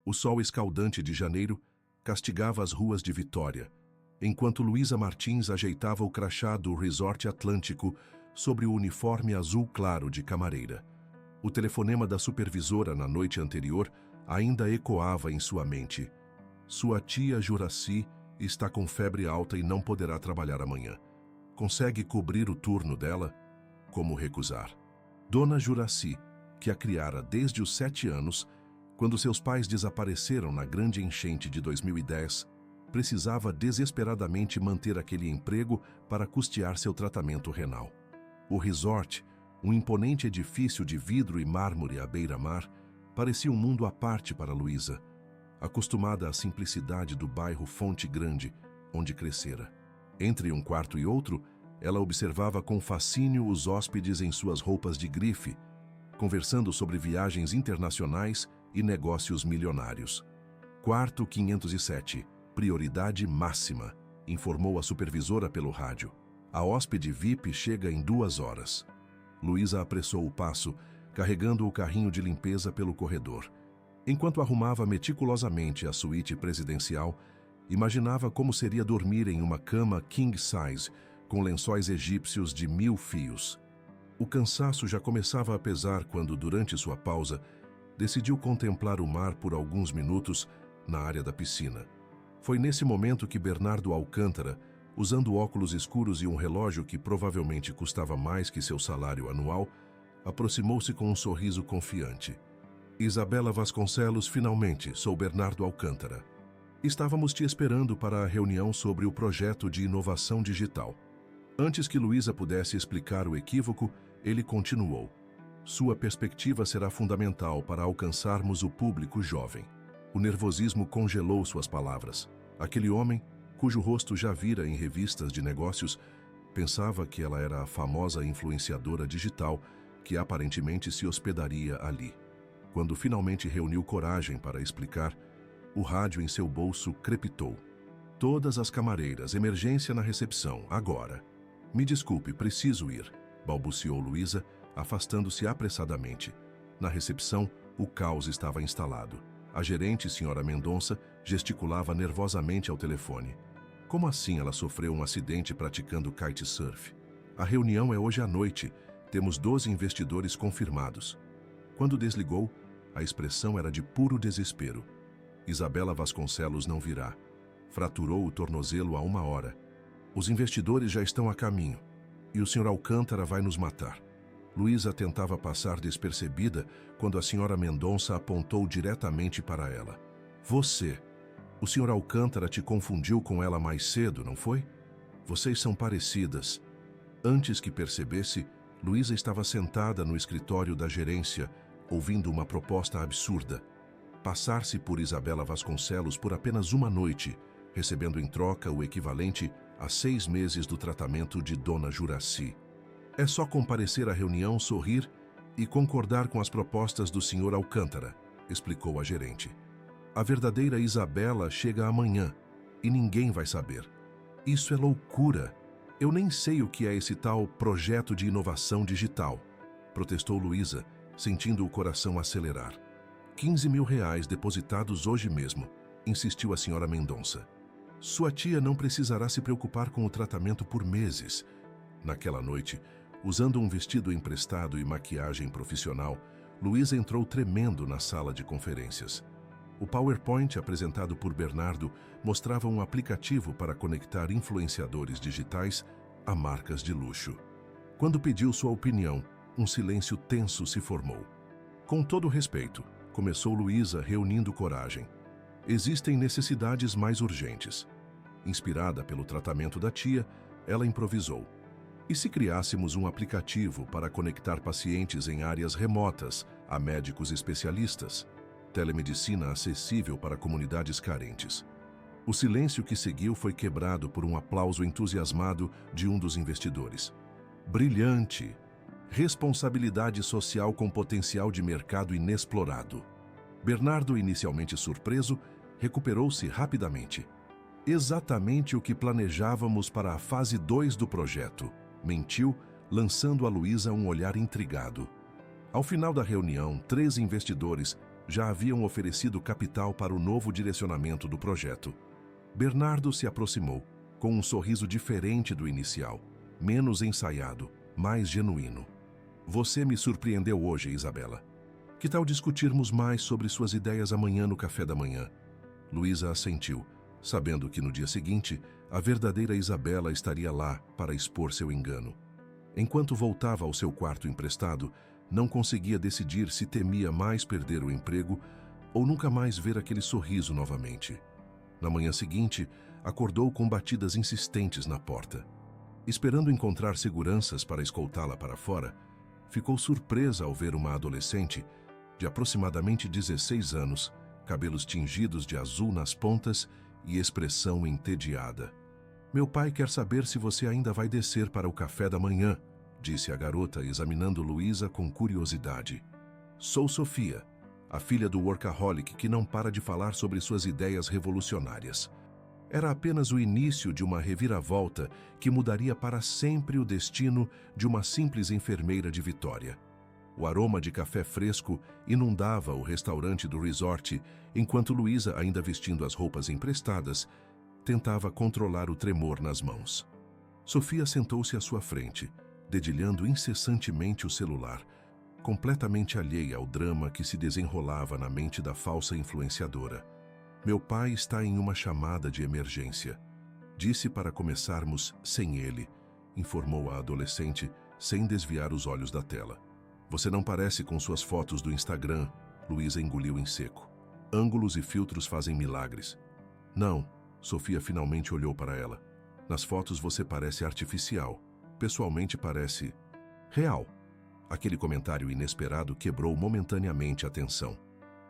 O sol escaldante de janeiro castigava as ruas de Vitória, enquanto Luísa Martins ajeitava o crachá do Resort Atlântico sobre o uniforme azul claro de camareira. O telefonema da supervisora na noite anterior ainda ecoava em sua mente. Sua tia Juraci está com febre alta e não poderá trabalhar amanhã. Consegue cobrir o turno dela? Como recusar? Dona Juraci, que a criara desde os 7 anos, quando seus pais desapareceram na grande enchente de 2010, precisava desesperadamente manter aquele emprego para custear seu tratamento renal. O resort, um imponente edifício de vidro e mármore à beira-mar, parecia um mundo à parte para Luísa, acostumada à simplicidade do bairro Fonte Grande, onde crescera. Entre um quarto e outro, ela observava com fascínio os hóspedes em suas roupas de grife, conversando sobre viagens internacionais e negócios milionários. Quarto 507, prioridade máxima, informou a supervisora pelo rádio. A hóspede VIP chega em 2 horas. Luísa apressou o passo, carregando o carrinho de limpeza pelo corredor. Enquanto arrumava meticulosamente a suíte presidencial, imaginava como seria dormir em uma cama king size, com lençóis egípcios de 1000 fios. O cansaço já começava a pesar quando, durante sua pausa, decidiu contemplar o mar por alguns minutos na área da piscina. Foi nesse momento que Bernardo Alcântara, usando óculos escuros e um relógio que provavelmente custava mais que seu salário anual, aproximou-se com um sorriso confiante. Isabela Vasconcelos, finalmente, sou Bernardo Alcântara. Estávamos te esperando para a reunião sobre o projeto de inovação digital. Antes que Luísa pudesse explicar o equívoco, ele continuou. Sua perspectiva será fundamental para alcançarmos o público jovem. O nervosismo congelou suas palavras. Aquele homem, cujo rosto já vira em revistas de negócios, pensava que ela era a famosa influenciadora digital que aparentemente se hospedaria ali. Quando finalmente reuniu coragem para explicar, o rádio em seu bolso crepitou. Todas as camareiras, emergência na recepção, agora. Me desculpe, preciso ir, balbuciou Luísa, afastando-se apressadamente. Na recepção, o caos estava instalado. A gerente, senhora Mendonça, gesticulava nervosamente ao telefone. Como assim ela sofreu um acidente praticando kitesurf? A reunião é hoje à noite. Temos 12 investidores confirmados. Quando desligou, a expressão era de puro desespero. Isabela Vasconcelos não virá. Fraturou o tornozelo há 1 hora. Os investidores já estão a caminho. E o Sr. Alcântara vai nos matar. Luísa tentava passar despercebida quando a senhora Mendonça apontou diretamente para ela. Você, o Sr. Alcântara te confundiu com ela mais cedo, não foi? Vocês são parecidas. Antes que percebesse, Luísa estava sentada no escritório da gerência, ouvindo uma proposta absurda. Passar-se por Isabela Vasconcelos por apenas 1 noite, recebendo em troca o equivalente a 6 meses do tratamento de Dona Juraci. É só comparecer à reunião, sorrir e concordar com as propostas do Sr. Alcântara, explicou a gerente. A verdadeira Isabela chega amanhã e ninguém vai saber. Isso é loucura. Eu nem sei o que é esse tal projeto de inovação digital, protestou Luísa, sentindo o coração acelerar. 15 mil reais depositados hoje mesmo, insistiu a senhora Mendonça. Sua tia não precisará se preocupar com o tratamento por meses. Naquela noite, usando um vestido emprestado e maquiagem profissional, Luísa entrou tremendo na sala de conferências. O PowerPoint apresentado por Bernardo mostrava um aplicativo para conectar influenciadores digitais a marcas de luxo. Quando pediu sua opinião, um silêncio tenso se formou. Com todo respeito, começou Luísa reunindo coragem. Existem necessidades mais urgentes. Inspirada pelo tratamento da tia, ela improvisou. E se criássemos um aplicativo para conectar pacientes em áreas remotas a médicos especialistas? Telemedicina acessível para comunidades carentes. O silêncio que seguiu foi quebrado por um aplauso entusiasmado de um dos investidores. Brilhante! Responsabilidade social com potencial de mercado inexplorado. Bernardo, inicialmente surpreso, recuperou-se rapidamente. Exatamente o que planejávamos para a fase 2 do projeto, mentiu, lançando a Luísa um olhar intrigado. Ao final da reunião, 3 investidores, Já haviam oferecido capital para o novo direcionamento do projeto. Bernardo se aproximou, com um sorriso diferente do inicial, menos ensaiado, mais genuíno. Você me surpreendeu hoje, Isabela. Que tal discutirmos mais sobre suas ideias amanhã no café da manhã? Luísa assentiu, sabendo que no dia seguinte, a verdadeira Isabela estaria lá para expor seu engano. Enquanto voltava ao seu quarto emprestado, não conseguia decidir se temia mais perder o emprego ou nunca mais ver aquele sorriso novamente. Na manhã seguinte, acordou com batidas insistentes na porta. Esperando encontrar seguranças para escoltá-la para fora, ficou surpresa ao ver uma adolescente de aproximadamente 16 anos, cabelos tingidos de azul nas pontas e expressão entediada. Meu pai quer saber se você ainda vai descer para o café da manhã, disse a garota, examinando Luísa com curiosidade. Sou Sofia, a filha do workaholic que não para de falar sobre suas ideias revolucionárias. Era apenas o início de uma reviravolta que mudaria para sempre o destino de uma simples enfermeira de Vitória. O aroma de café fresco inundava o restaurante do resort, enquanto Luísa, ainda vestindo as roupas emprestadas, tentava controlar o tremor nas mãos. Sofia sentou-se à sua frente, dedilhando incessantemente o celular, completamente alheia ao drama que se desenrolava na mente da falsa influenciadora. Meu pai está em uma chamada de emergência. Disse para começarmos sem ele, informou a adolescente, sem desviar os olhos da tela. Você não parece com suas fotos do Instagram, Luísa engoliu em seco. Ângulos e filtros fazem milagres. Não, Sofia finalmente olhou para ela. Nas fotos você parece artificial. Pessoalmente parece real. Aquele comentário inesperado quebrou momentaneamente a tensão.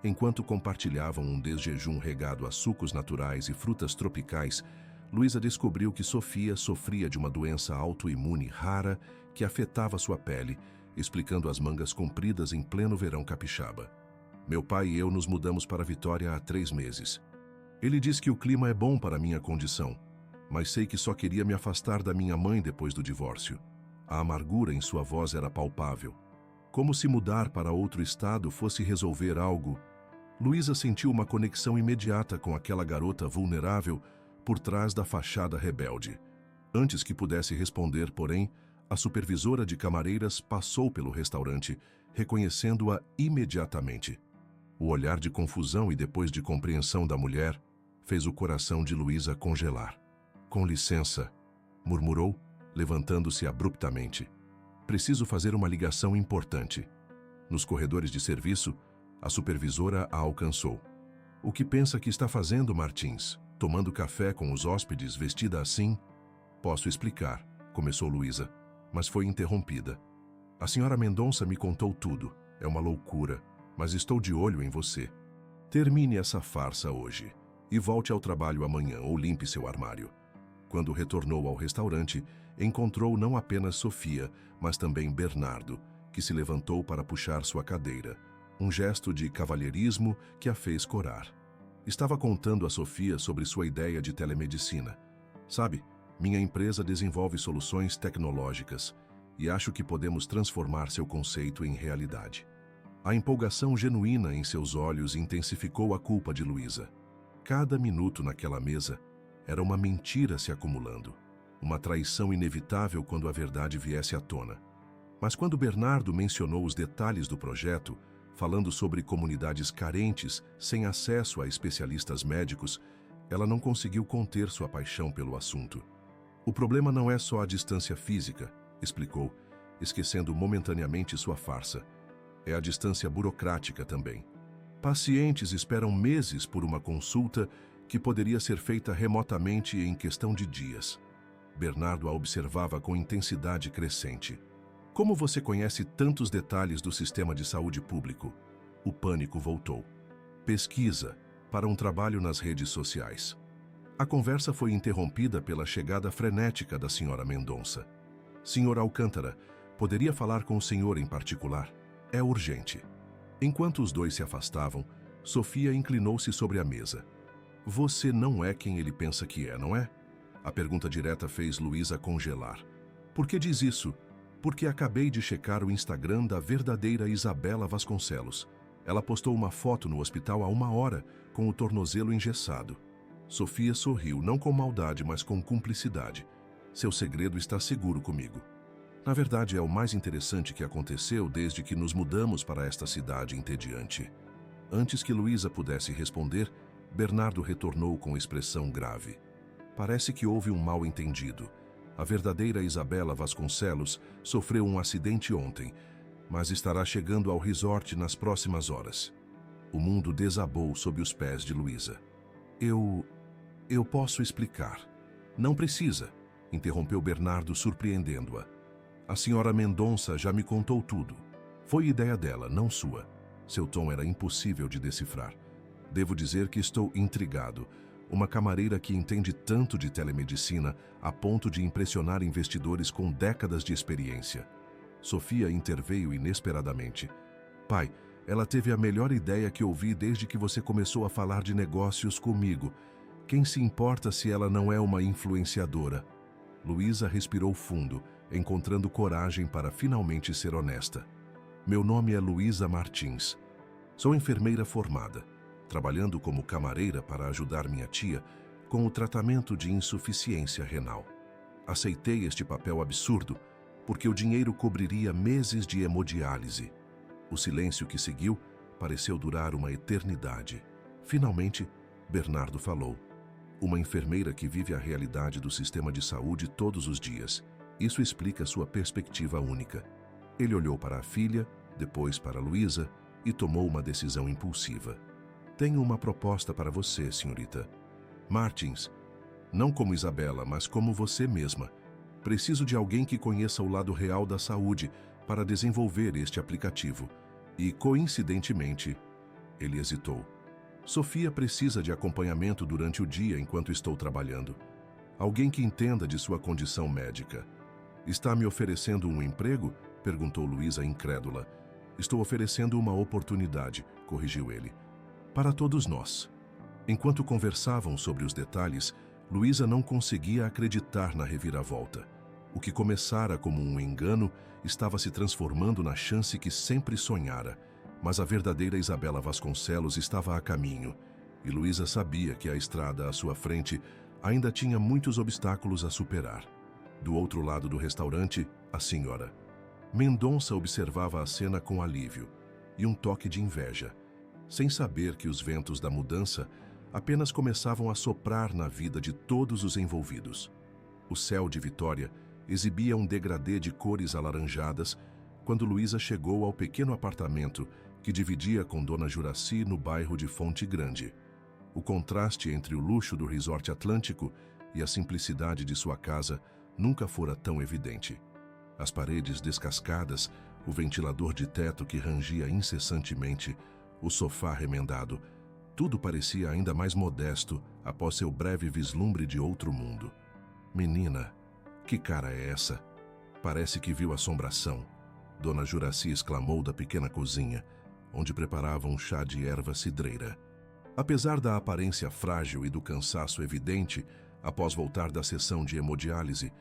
Enquanto compartilhavam um desjejum regado a sucos naturais e frutas tropicais, Luísa descobriu que Sofia sofria de uma doença autoimune rara que afetava sua pele, explicando as mangas compridas em pleno verão capixaba. Meu pai e eu nos mudamos para Vitória há 3 meses. Ele diz que o clima é bom para minha condição, mas sei que só queria me afastar da minha mãe depois do divórcio. A amargura em sua voz era palpável. Como se mudar para outro estado fosse resolver algo. Luísa sentiu uma conexão imediata com aquela garota vulnerável por trás da fachada rebelde. Antes que pudesse responder, porém, a supervisora de camareiras passou pelo restaurante, reconhecendo-a imediatamente. O olhar de confusão e depois de compreensão da mulher fez o coração de Luísa congelar. Com licença, murmurou, levantando-se abruptamente. Preciso fazer uma ligação importante. Nos corredores de serviço, a supervisora a alcançou. O que pensa que está fazendo, Martins? Tomando café com os hóspedes vestida assim? Posso explicar, começou Luísa, mas foi interrompida. A senhora Mendonça me contou tudo. É uma loucura, mas estou de olho em você. Termine essa farsa hoje e volte ao trabalho amanhã ou limpe seu armário. Quando retornou ao restaurante, encontrou não apenas Sofia, mas também Bernardo, que se levantou para puxar sua cadeira, um gesto de cavalheirismo que a fez corar. Estava contando a Sofia sobre sua ideia de telemedicina. Sabe, minha empresa desenvolve soluções tecnológicas e acho que podemos transformar seu conceito em realidade. A empolgação genuína em seus olhos intensificou a culpa de Luísa. Cada minuto naquela mesa era uma mentira se acumulando, uma traição inevitável quando a verdade viesse à tona. Mas quando Bernardo mencionou os detalhes do projeto, falando sobre comunidades carentes sem acesso a especialistas médicos, ela não conseguiu conter sua paixão pelo assunto. O problema não é só a distância física, explicou, esquecendo momentaneamente sua farsa. É a distância burocrática também. Pacientes esperam meses por uma consulta que poderia ser feita remotamente em questão de dias. Bernardo a observava com intensidade crescente. Como você conhece tantos detalhes do sistema de saúde público? O pânico voltou. Pesquisa para um trabalho nas redes sociais. A conversa foi interrompida pela chegada frenética da senhora Mendonça. Senhor Alcântara, poderia falar com o senhor em particular? É urgente. Enquanto os dois se afastavam, Sofia inclinou-se sobre a mesa. Você não é quem ele pensa que é, não é? A pergunta direta fez Luísa congelar. Por que diz isso? Porque acabei de checar o Instagram da verdadeira Isabela Vasconcelos. Ela postou uma foto no hospital há 1 hora, com o tornozelo engessado. Sofia sorriu, não com maldade, mas com cumplicidade. Seu segredo está seguro comigo. Na verdade, é o mais interessante que aconteceu desde que nos mudamos para esta cidade entediante. Antes que Luísa pudesse responder, Bernardo retornou com expressão grave. Parece que houve um mal-entendido. A verdadeira Isabela Vasconcelos sofreu um acidente ontem, mas estará chegando ao resort nas próximas horas. O mundo desabou sob os pés de Luísa. Eu posso explicar. Não precisa, interrompeu Bernardo, surpreendendo-a. A senhora Mendonça já me contou tudo. Foi ideia dela, não sua. Seu tom era impossível de decifrar. Devo dizer que estou intrigado. Uma camareira que entende tanto de telemedicina a ponto de impressionar investidores com décadas de experiência. Sofia interveio inesperadamente. Pai, ela teve a melhor ideia que ouvi desde que você começou a falar de negócios comigo. Quem se importa se ela não é uma influenciadora? Luísa respirou fundo, encontrando coragem para finalmente ser honesta. Meu nome é Luísa Martins. Sou enfermeira formada, trabalhando como camareira para ajudar minha tia com o tratamento de insuficiência renal. Aceitei este papel absurdo porque o dinheiro cobriria meses de hemodiálise. O silêncio que seguiu pareceu durar uma eternidade. Finalmente, Bernardo falou. Uma enfermeira que vive a realidade do sistema de saúde todos os dias. Isso explica sua perspectiva única. Ele olhou para a filha, depois para Luísa e tomou uma decisão impulsiva. Tenho uma proposta para você, senhorita. Martins, não como Isabela, mas como você mesma. Preciso de alguém que conheça o lado real da saúde para desenvolver este aplicativo. E, coincidentemente, ele hesitou. Sofia precisa de acompanhamento durante o dia enquanto estou trabalhando. Alguém que entenda de sua condição médica. Está me oferecendo um emprego? Perguntou Luísa incrédula. Estou oferecendo uma oportunidade, corrigiu ele. Para todos nós. Enquanto conversavam sobre os detalhes, Luísa não conseguia acreditar na reviravolta. O que começara como um engano estava se transformando na chance que sempre sonhara. Mas a verdadeira Isabela Vasconcelos estava a caminho, e Luísa sabia que a estrada à sua frente ainda tinha muitos obstáculos a superar. Do outro lado do restaurante, a senhora Mendonça observava a cena com alívio e um toque de inveja, sem saber que os ventos da mudança apenas começavam a soprar na vida de todos os envolvidos. O céu de Vitória exibia um degradê de cores alaranjadas quando Luísa chegou ao pequeno apartamento que dividia com Dona Juraci no bairro de Fonte Grande. O contraste entre o luxo do resort Atlântico e a simplicidade de sua casa nunca fora tão evidente. As paredes descascadas, o ventilador de teto que rangia incessantemente, o sofá remendado, tudo parecia ainda mais modesto após seu breve vislumbre de outro mundo. Menina, que cara é essa? Parece que viu assombração. Dona Juraci exclamou da pequena cozinha, onde preparavam um chá de erva cidreira. Apesar da aparência frágil e do cansaço evidente, após voltar da sessão de hemodiálise,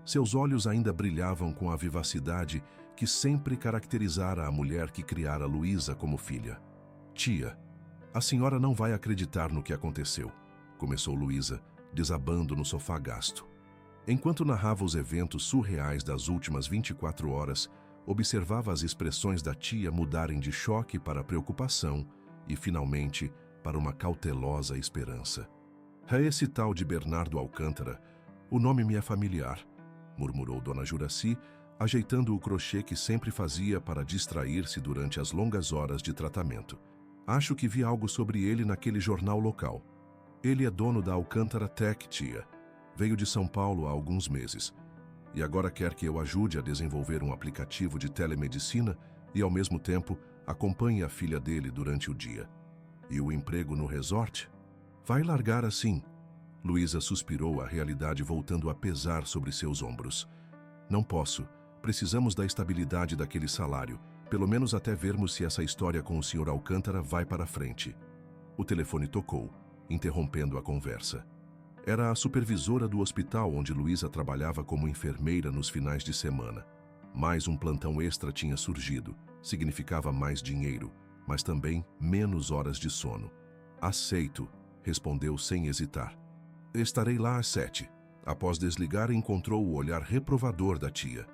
seus olhos ainda brilhavam com a vivacidade que sempre caracterizara a mulher que criara Luísa como filha. Tia, a senhora não vai acreditar no que aconteceu, começou Luísa, desabando no sofá gasto. Enquanto narrava os eventos surreais das últimas 24 horas, observava as expressões da tia mudarem de choque para preocupação e, finalmente, para uma cautelosa esperança. É esse tal de Bernardo Alcântara. O nome me é familiar, murmurou Dona Juraci, ajeitando o crochê que sempre fazia para distrair-se durante as longas horas de tratamento. Acho que vi algo sobre ele naquele jornal local. Ele é dono da Alcântara Tech, tia. Veio de São Paulo há alguns meses. E agora quer que eu ajude a desenvolver um aplicativo de telemedicina e, ao mesmo tempo, acompanhe a filha dele durante o dia. E o emprego no resort? Vai largar assim. Luísa suspirou, a realidade voltando a pesar sobre seus ombros. Não posso. Precisamos da estabilidade daquele salário, pelo menos até vermos se essa história com o Sr. Alcântara vai para frente. O telefone tocou, interrompendo a conversa. Era a supervisora do hospital onde Luísa trabalhava como enfermeira nos finais de semana. Mais um plantão extra tinha surgido. Significava mais dinheiro. mas também menos horas de sono. Aceito, respondeu sem hesitar. Estarei lá às 7. Após desligar, encontrou o olhar reprovador da tia.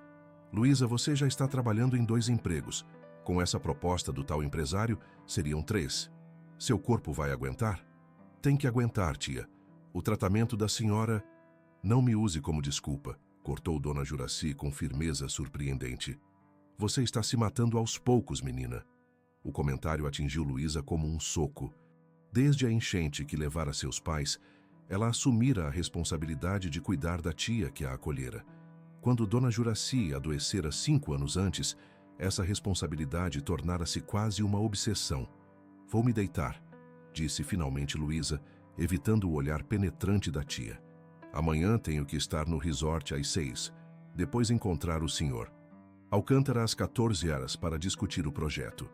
Luísa, você já está trabalhando em 2 empregos. Com essa proposta do tal empresário, seriam 3. Seu corpo vai aguentar? Tem que aguentar, tia. O tratamento da senhora... Não me use como desculpa, cortou Dona Juraci com firmeza surpreendente. Você está se matando aos poucos, menina. O comentário atingiu Luísa como um soco. Desde a enchente que levara seus pais, ela assumira a responsabilidade de cuidar da tia que a acolhera. Quando Dona Juraci adoecera 5 anos antes, essa responsabilidade tornara-se quase uma obsessão. Vou me deitar, disse finalmente Luísa, evitando o olhar penetrante da tia. Amanhã tenho que estar no resort às 6, depois encontrar o senhor Alcântara às 14 horas para discutir o projeto.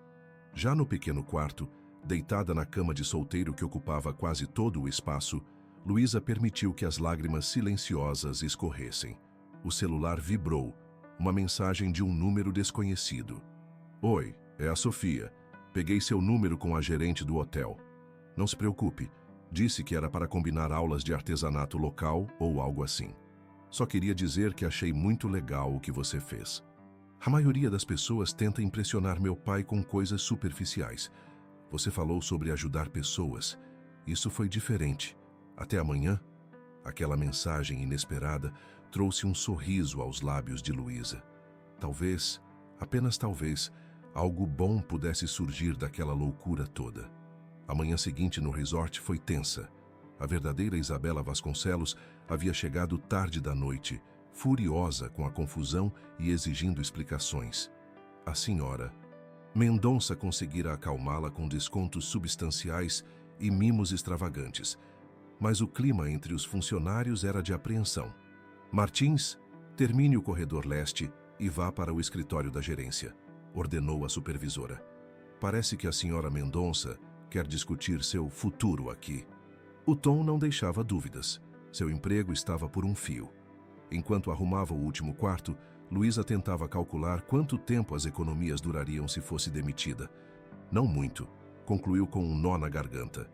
Já no pequeno quarto, deitada na cama de solteiro que ocupava quase todo o espaço, Luísa permitiu que as lágrimas silenciosas escorressem. O celular vibrou, uma mensagem de um número desconhecido. Oi, é a Sofia. Peguei seu número com a gerente do hotel. Não se preocupe, disse que era para combinar aulas de artesanato local ou algo assim. Só queria dizer que achei muito legal o que você fez. A maioria das pessoas tenta impressionar meu pai com coisas superficiais. Você falou sobre ajudar pessoas. Isso foi diferente. Até amanhã. Aquela mensagem inesperada trouxe um sorriso aos lábios de Luísa. Talvez, apenas talvez, algo bom pudesse surgir daquela loucura toda. A manhã seguinte no resort foi tensa. A verdadeira Isabela Vasconcelos havia chegado tarde da noite, furiosa com a confusão e exigindo explicações. A senhora Mendonça conseguira acalmá-la com descontos substanciais e mimos extravagantes, mas o clima entre os funcionários era de apreensão. Martins, termine o corredor leste e vá para o escritório da gerência, ordenou a supervisora. Parece que a senhora Mendonça quer discutir seu futuro aqui. O tom não deixava dúvidas. Seu emprego estava por um fio. Enquanto arrumava o último quarto, Luísa tentava calcular quanto tempo as economias durariam se fosse demitida. Não muito, concluiu com um nó na garganta.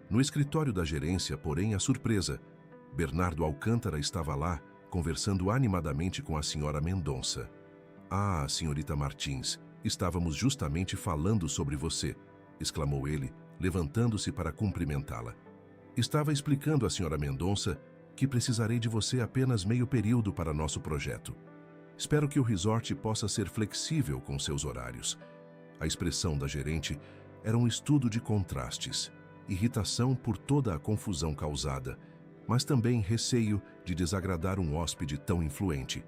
No escritório da gerência, porém, a surpresa. Bernardo Alcântara estava lá, conversando animadamente com a senhora Mendonça. Ah, senhorita Martins, estávamos justamente falando sobre você, exclamou ele, levantando-se para cumprimentá-la. Estava explicando à senhora Mendonça que precisarei de você apenas meio período para nosso projeto. Espero que o resort possa ser flexível com seus horários. A expressão da gerente era um estudo de contrastes, irritação por toda a confusão causada, mas também receio de desagradar um hóspede tão influente.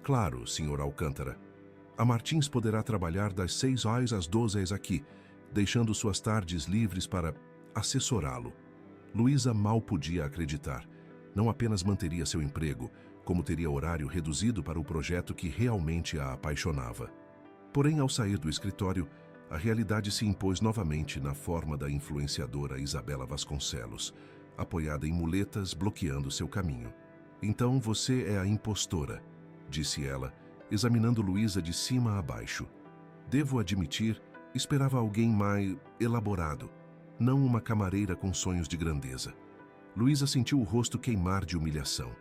Claro, senhor Alcântara. A Martins poderá trabalhar das 6 horas às 12 horas aqui, deixando suas tardes livres para assessorá-lo. Luísa mal podia acreditar. Não apenas manteria seu emprego, como teria horário reduzido para o projeto que realmente a apaixonava. Porém, ao sair do escritório, a realidade se impôs novamente na forma da influenciadora Isabela Vasconcelos, apoiada em muletas bloqueando seu caminho. Então você é a impostora, disse ela, examinando Luísa de cima a baixo. Devo admitir, esperava alguém mais elaborado, não uma camareira com sonhos de grandeza. Luísa sentiu o rosto queimar de humilhação.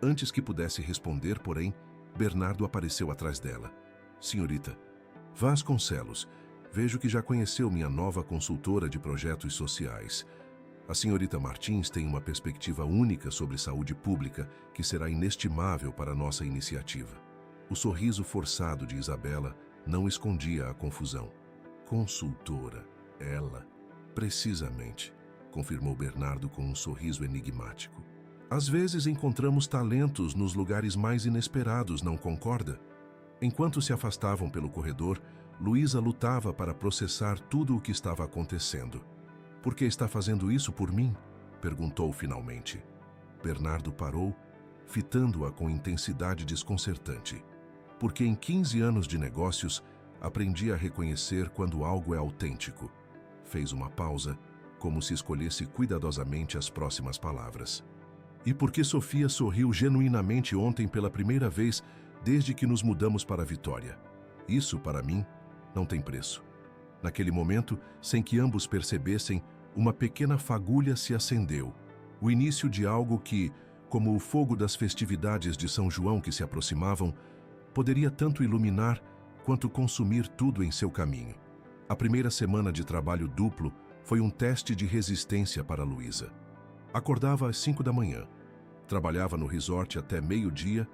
Antes que pudesse responder, porém, Bernardo apareceu atrás dela. Senhorita Vasconcelos, vejo que já conheceu minha nova consultora de projetos sociais. A senhorita Martins tem uma perspectiva única sobre saúde pública que será inestimável para nossa iniciativa. O sorriso forçado de Isabela não escondia a confusão. Consultora, ela, precisamente, confirmou Bernardo com um sorriso enigmático. Às vezes encontramos talentos nos lugares mais inesperados, não concorda? Enquanto se afastavam pelo corredor, Luísa lutava para processar tudo o que estava acontecendo. Por que está fazendo isso por mim? Perguntou finalmente. Bernardo parou, fitando-a com intensidade desconcertante. Porque em 15 anos de negócios, aprendi a reconhecer quando algo é autêntico. Fez uma pausa, como se escolhesse cuidadosamente as próximas palavras. E porque Sofia sorriu genuinamente ontem pela primeira vez desde que nos mudamos para Vitória. Isso, para mim, não tem preço. Naquele momento, sem que ambos percebessem, uma pequena fagulha se acendeu. O início de algo que, como o fogo das festividades de São João que se aproximavam, poderia tanto iluminar quanto consumir tudo em seu caminho. A primeira semana de trabalho duplo foi um teste de resistência para Luísa. Acordava às 5 da manhã, trabalhava no resort até meio-dia,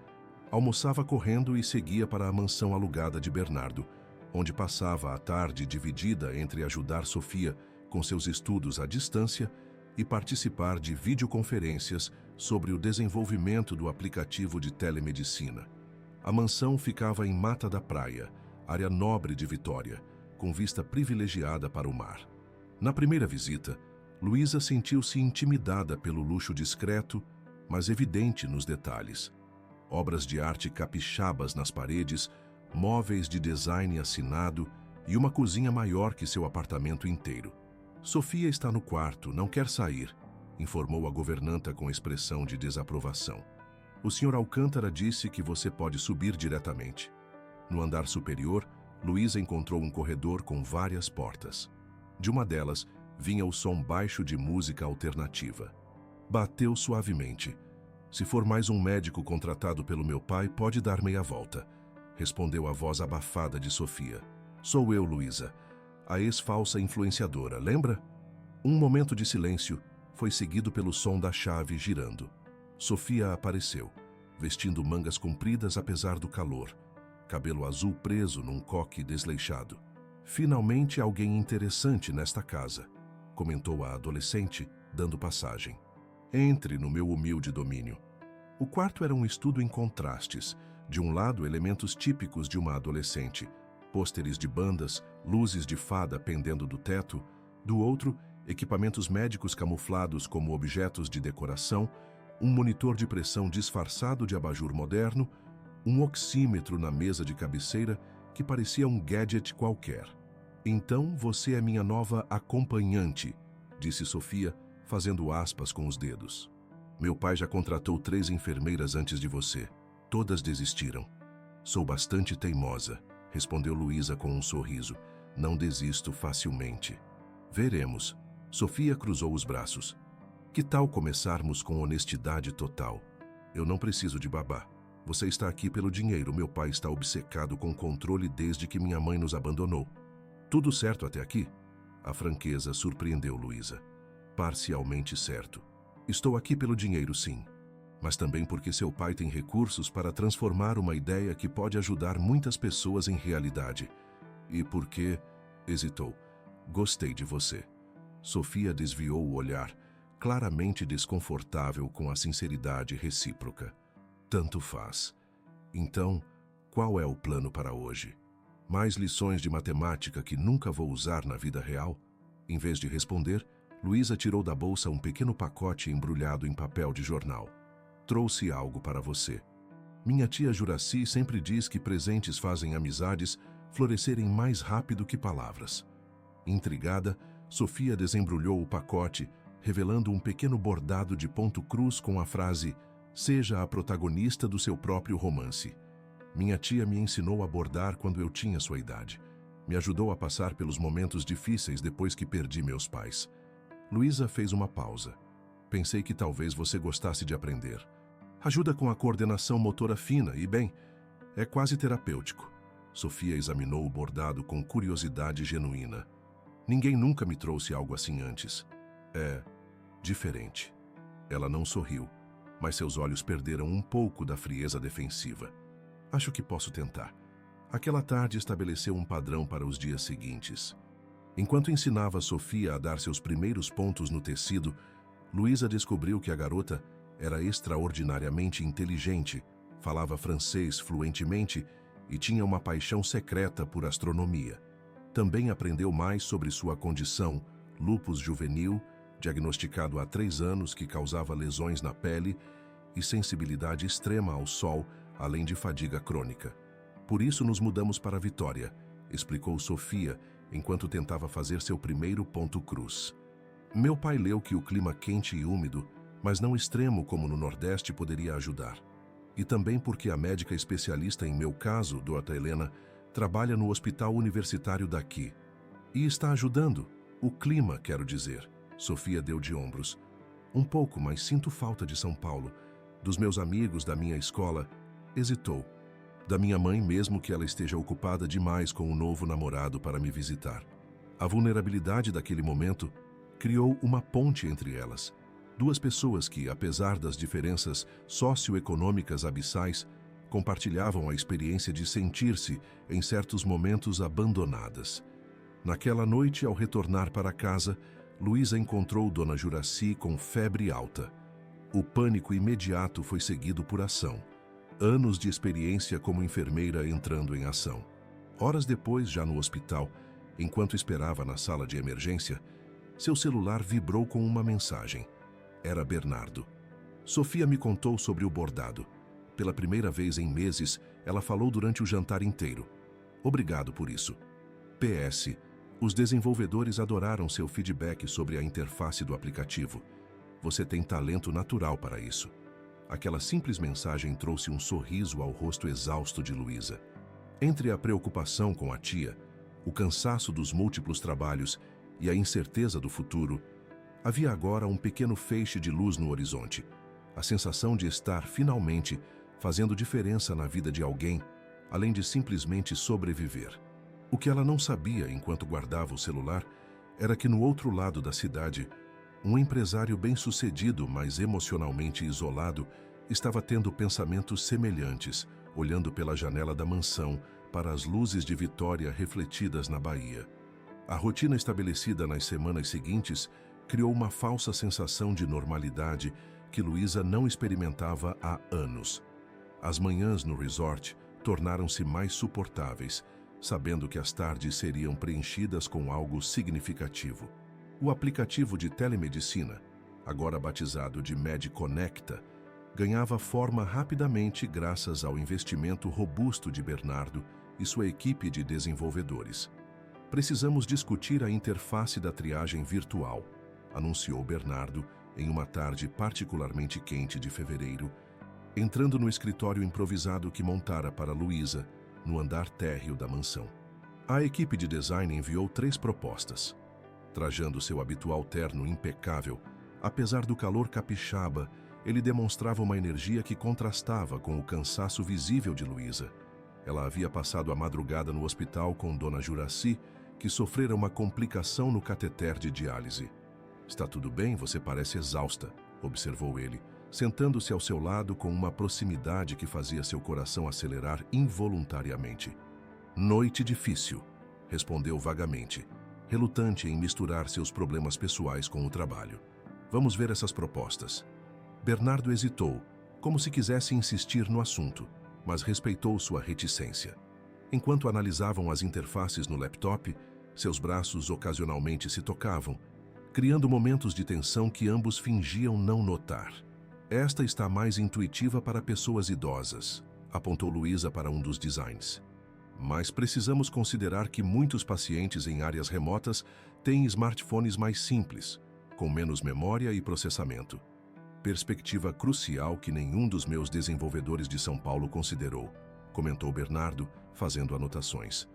almoçava correndo e seguia para a mansão alugada de Bernardo, onde passava a tarde dividida entre ajudar Sofia com seus estudos à distância e participar de videoconferências sobre o desenvolvimento do aplicativo de telemedicina. A mansão ficava em Mata da Praia, área nobre de Vitória, com vista privilegiada para o mar. Na primeira visita, Luísa sentiu-se intimidada pelo luxo discreto, mas evidente nos detalhes. Obras de arte capixabas nas paredes, móveis de design assinado e uma cozinha maior que seu apartamento inteiro. Sofia está no quarto, não quer sair, informou a governanta com expressão de desaprovação. O Sr. Alcântara disse que você pode subir diretamente. No andar superior, Luísa encontrou um corredor com várias portas. De uma delas, vinha o som baixo de música alternativa. Bateu suavemente. Se for mais um médico contratado pelo meu pai, pode dar meia volta, respondeu a voz abafada de Sofia. Sou eu, Luísa, a ex-falsa influenciadora, lembra? Um momento de silêncio foi seguido pelo som da chave girando. Sofia apareceu, vestindo mangas compridas apesar do calor, cabelo azul preso num coque desleixado. Finalmente alguém interessante nesta casa, comentou a adolescente, dando passagem. Entre no meu humilde domínio. O quarto era um estudo em contrastes. De um lado, elementos típicos de uma adolescente, pôsteres de bandas, luzes de fada pendendo do teto. Do outro, equipamentos médicos camuflados como objetos de decoração, um monitor de pressão disfarçado de abajur moderno, um oxímetro na mesa de cabeceira que parecia um gadget qualquer. Então você é minha nova acompanhante, disse Sofia, fazendo aspas com os dedos. Meu pai já contratou 3 enfermeiras antes de você. Todas desistiram. Sou bastante teimosa, respondeu Luísa com um sorriso. Não desisto facilmente. Veremos. Sofia cruzou os braços. Que tal começarmos com honestidade total? Eu não preciso de babá. Você está aqui pelo dinheiro. Meu pai está obcecado com controle desde que minha mãe nos abandonou. Tudo certo até aqui? A franqueza surpreendeu Luísa. Parcialmente certo. Estou aqui pelo dinheiro, sim. Mas também porque seu pai tem recursos para transformar uma ideia que pode ajudar muitas pessoas em realidade. E porque, hesitou, gostei de você. Sofia desviou o olhar, claramente desconfortável com a sinceridade recíproca. Tanto faz. Então, qual é o plano para hoje? Mais lições de matemática que nunca vou usar na vida real? Em vez de responder, Luísa tirou da bolsa um pequeno pacote embrulhado em papel de jornal. Trouxe algo para você. Minha tia Juraci sempre diz que presentes fazem amizades florescerem mais rápido que palavras. Intrigada, Sofia desembrulhou o pacote, revelando um pequeno bordado de ponto cruz com a frase "Seja a protagonista do seu próprio romance". Minha tia me ensinou a bordar quando eu tinha sua idade. Me ajudou a passar pelos momentos difíceis depois que perdi meus pais. Luísa fez uma pausa. Pensei que talvez você gostasse de aprender. Ajuda com a coordenação motora fina e, bem, é quase terapêutico. Sofia examinou o bordado com curiosidade genuína. Ninguém nunca me trouxe algo assim antes. É diferente. Ela não sorriu, mas seus olhos perderam um pouco da frieza defensiva. Acho que posso tentar. Aquela tarde estabeleceu um padrão para os dias seguintes. Enquanto ensinava Sofia a dar seus primeiros pontos no tecido, Luísa descobriu que a garota era extraordinariamente inteligente, falava francês fluentemente e tinha uma paixão secreta por astronomia. Também aprendeu mais sobre sua condição, lúpus juvenil, diagnosticado há 3 anos, que causava lesões na pele e sensibilidade extrema ao sol, além de fadiga crônica. Por isso nos mudamos para Vitória, explicou Sofia, enquanto tentava fazer seu primeiro ponto cruz. Meu pai leu que o clima quente e úmido, mas não extremo como no Nordeste, poderia ajudar. E também porque a médica especialista em meu caso, Dra. Helena, trabalha no hospital universitário daqui. E está ajudando. O clima, quero dizer. Sofia deu de ombros. Um pouco, mas sinto falta de São Paulo. Dos meus amigos, da minha escola. Hesitou. Da minha mãe, mesmo que ela esteja ocupada demais com um novo namorado para me visitar. A vulnerabilidade daquele momento criou uma ponte entre elas. Duas pessoas que, apesar das diferenças socioeconômicas abissais, compartilhavam a experiência de sentir-se, em certos momentos, abandonadas. Naquela noite, ao retornar para casa, Luísa encontrou Dona Juraci com febre alta. O pânico imediato foi seguido por ação. Anos de experiência como enfermeira entrando em ação. Horas depois, já no hospital, enquanto esperava na sala de emergência, seu celular vibrou com uma mensagem. Era Bernardo. Sofia me contou sobre o bordado. Pela primeira vez em meses, ela falou durante o jantar inteiro. Obrigado por isso. PS. Os desenvolvedores adoraram seu feedback sobre a interface do aplicativo. Você tem talento natural para isso. Aquela simples mensagem trouxe um sorriso ao rosto exausto de Luísa. Entre a preocupação com a tia, o cansaço dos múltiplos trabalhos e a incerteza do futuro, havia agora um pequeno feixe de luz no horizonte. A sensação de estar, finalmente, fazendo diferença na vida de alguém, além de simplesmente sobreviver. O que ela não sabia enquanto guardava o celular era que no outro lado da cidade, um empresário bem-sucedido, mas emocionalmente isolado, estava tendo pensamentos semelhantes, olhando pela janela da mansão para as luzes de Vitória refletidas na baía. A rotina estabelecida nas semanas seguintes criou uma falsa sensação de normalidade que Luísa não experimentava há anos. As manhãs no resort tornaram-se mais suportáveis, sabendo que as tardes seriam preenchidas com algo significativo. O aplicativo de telemedicina, agora batizado de MediConecta, ganhava forma rapidamente graças ao investimento robusto de Bernardo e sua equipe de desenvolvedores. Precisamos discutir a interface da triagem virtual, anunciou Bernardo em uma tarde particularmente quente de fevereiro, entrando no escritório improvisado que montara para Luísa, no andar térreo da mansão. A equipe de design enviou 3 propostas. Trajando seu habitual terno impecável, apesar do calor capixaba, ele demonstrava uma energia que contrastava com o cansaço visível de Luísa. Ela havia passado a madrugada no hospital com Dona Juraci, que sofrera uma complicação no cateter de diálise. Está tudo bem, você parece exausta, observou ele, sentando-se ao seu lado com uma proximidade que fazia seu coração acelerar involuntariamente. Noite difícil, respondeu vagamente, relutante em misturar seus problemas pessoais com o trabalho. Vamos ver essas propostas. Bernardo hesitou, como se quisesse insistir no assunto, mas respeitou sua reticência. Enquanto analisavam as interfaces no laptop, seus braços ocasionalmente se tocavam, criando momentos de tensão que ambos fingiam não notar. Esta está mais intuitiva para pessoas idosas, apontou Luísa para um dos designs. Mas precisamos considerar que muitos pacientes em áreas remotas têm smartphones mais simples, com menos memória e processamento. Perspectiva crucial que nenhum dos meus desenvolvedores de São Paulo considerou, comentou Bernardo, fazendo anotações.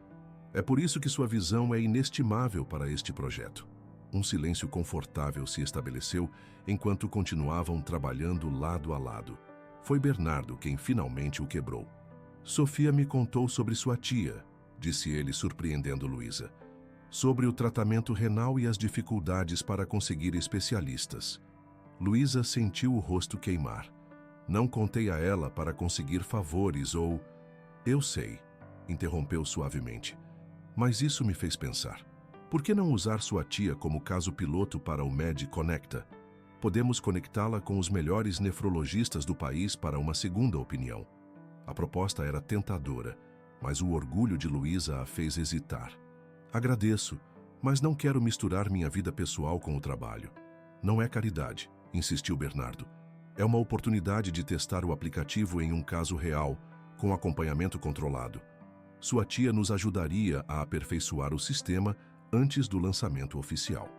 É por isso que sua visão é inestimável para este projeto. Um silêncio confortável se estabeleceu enquanto continuavam trabalhando lado a lado. Foi Bernardo quem finalmente o quebrou. Sofia me contou sobre sua tia, disse ele surpreendendo Luísa. Sobre o tratamento renal e as dificuldades para conseguir especialistas. Luísa sentiu o rosto queimar. Não contei a ela para conseguir favores ou... Eu sei, interrompeu suavemente. Mas isso me fez pensar. Por que não usar sua tia como caso piloto para o MediConecta? Podemos conectá-la com os melhores nefrologistas do país para uma segunda opinião. A proposta era tentadora, mas o orgulho de Luísa a fez hesitar. Agradeço, mas não quero misturar minha vida pessoal com o trabalho. Não é caridade, insistiu Bernardo. É uma oportunidade de testar o aplicativo em um caso real, com acompanhamento controlado. Sua tia nos ajudaria a aperfeiçoar o sistema antes do lançamento oficial.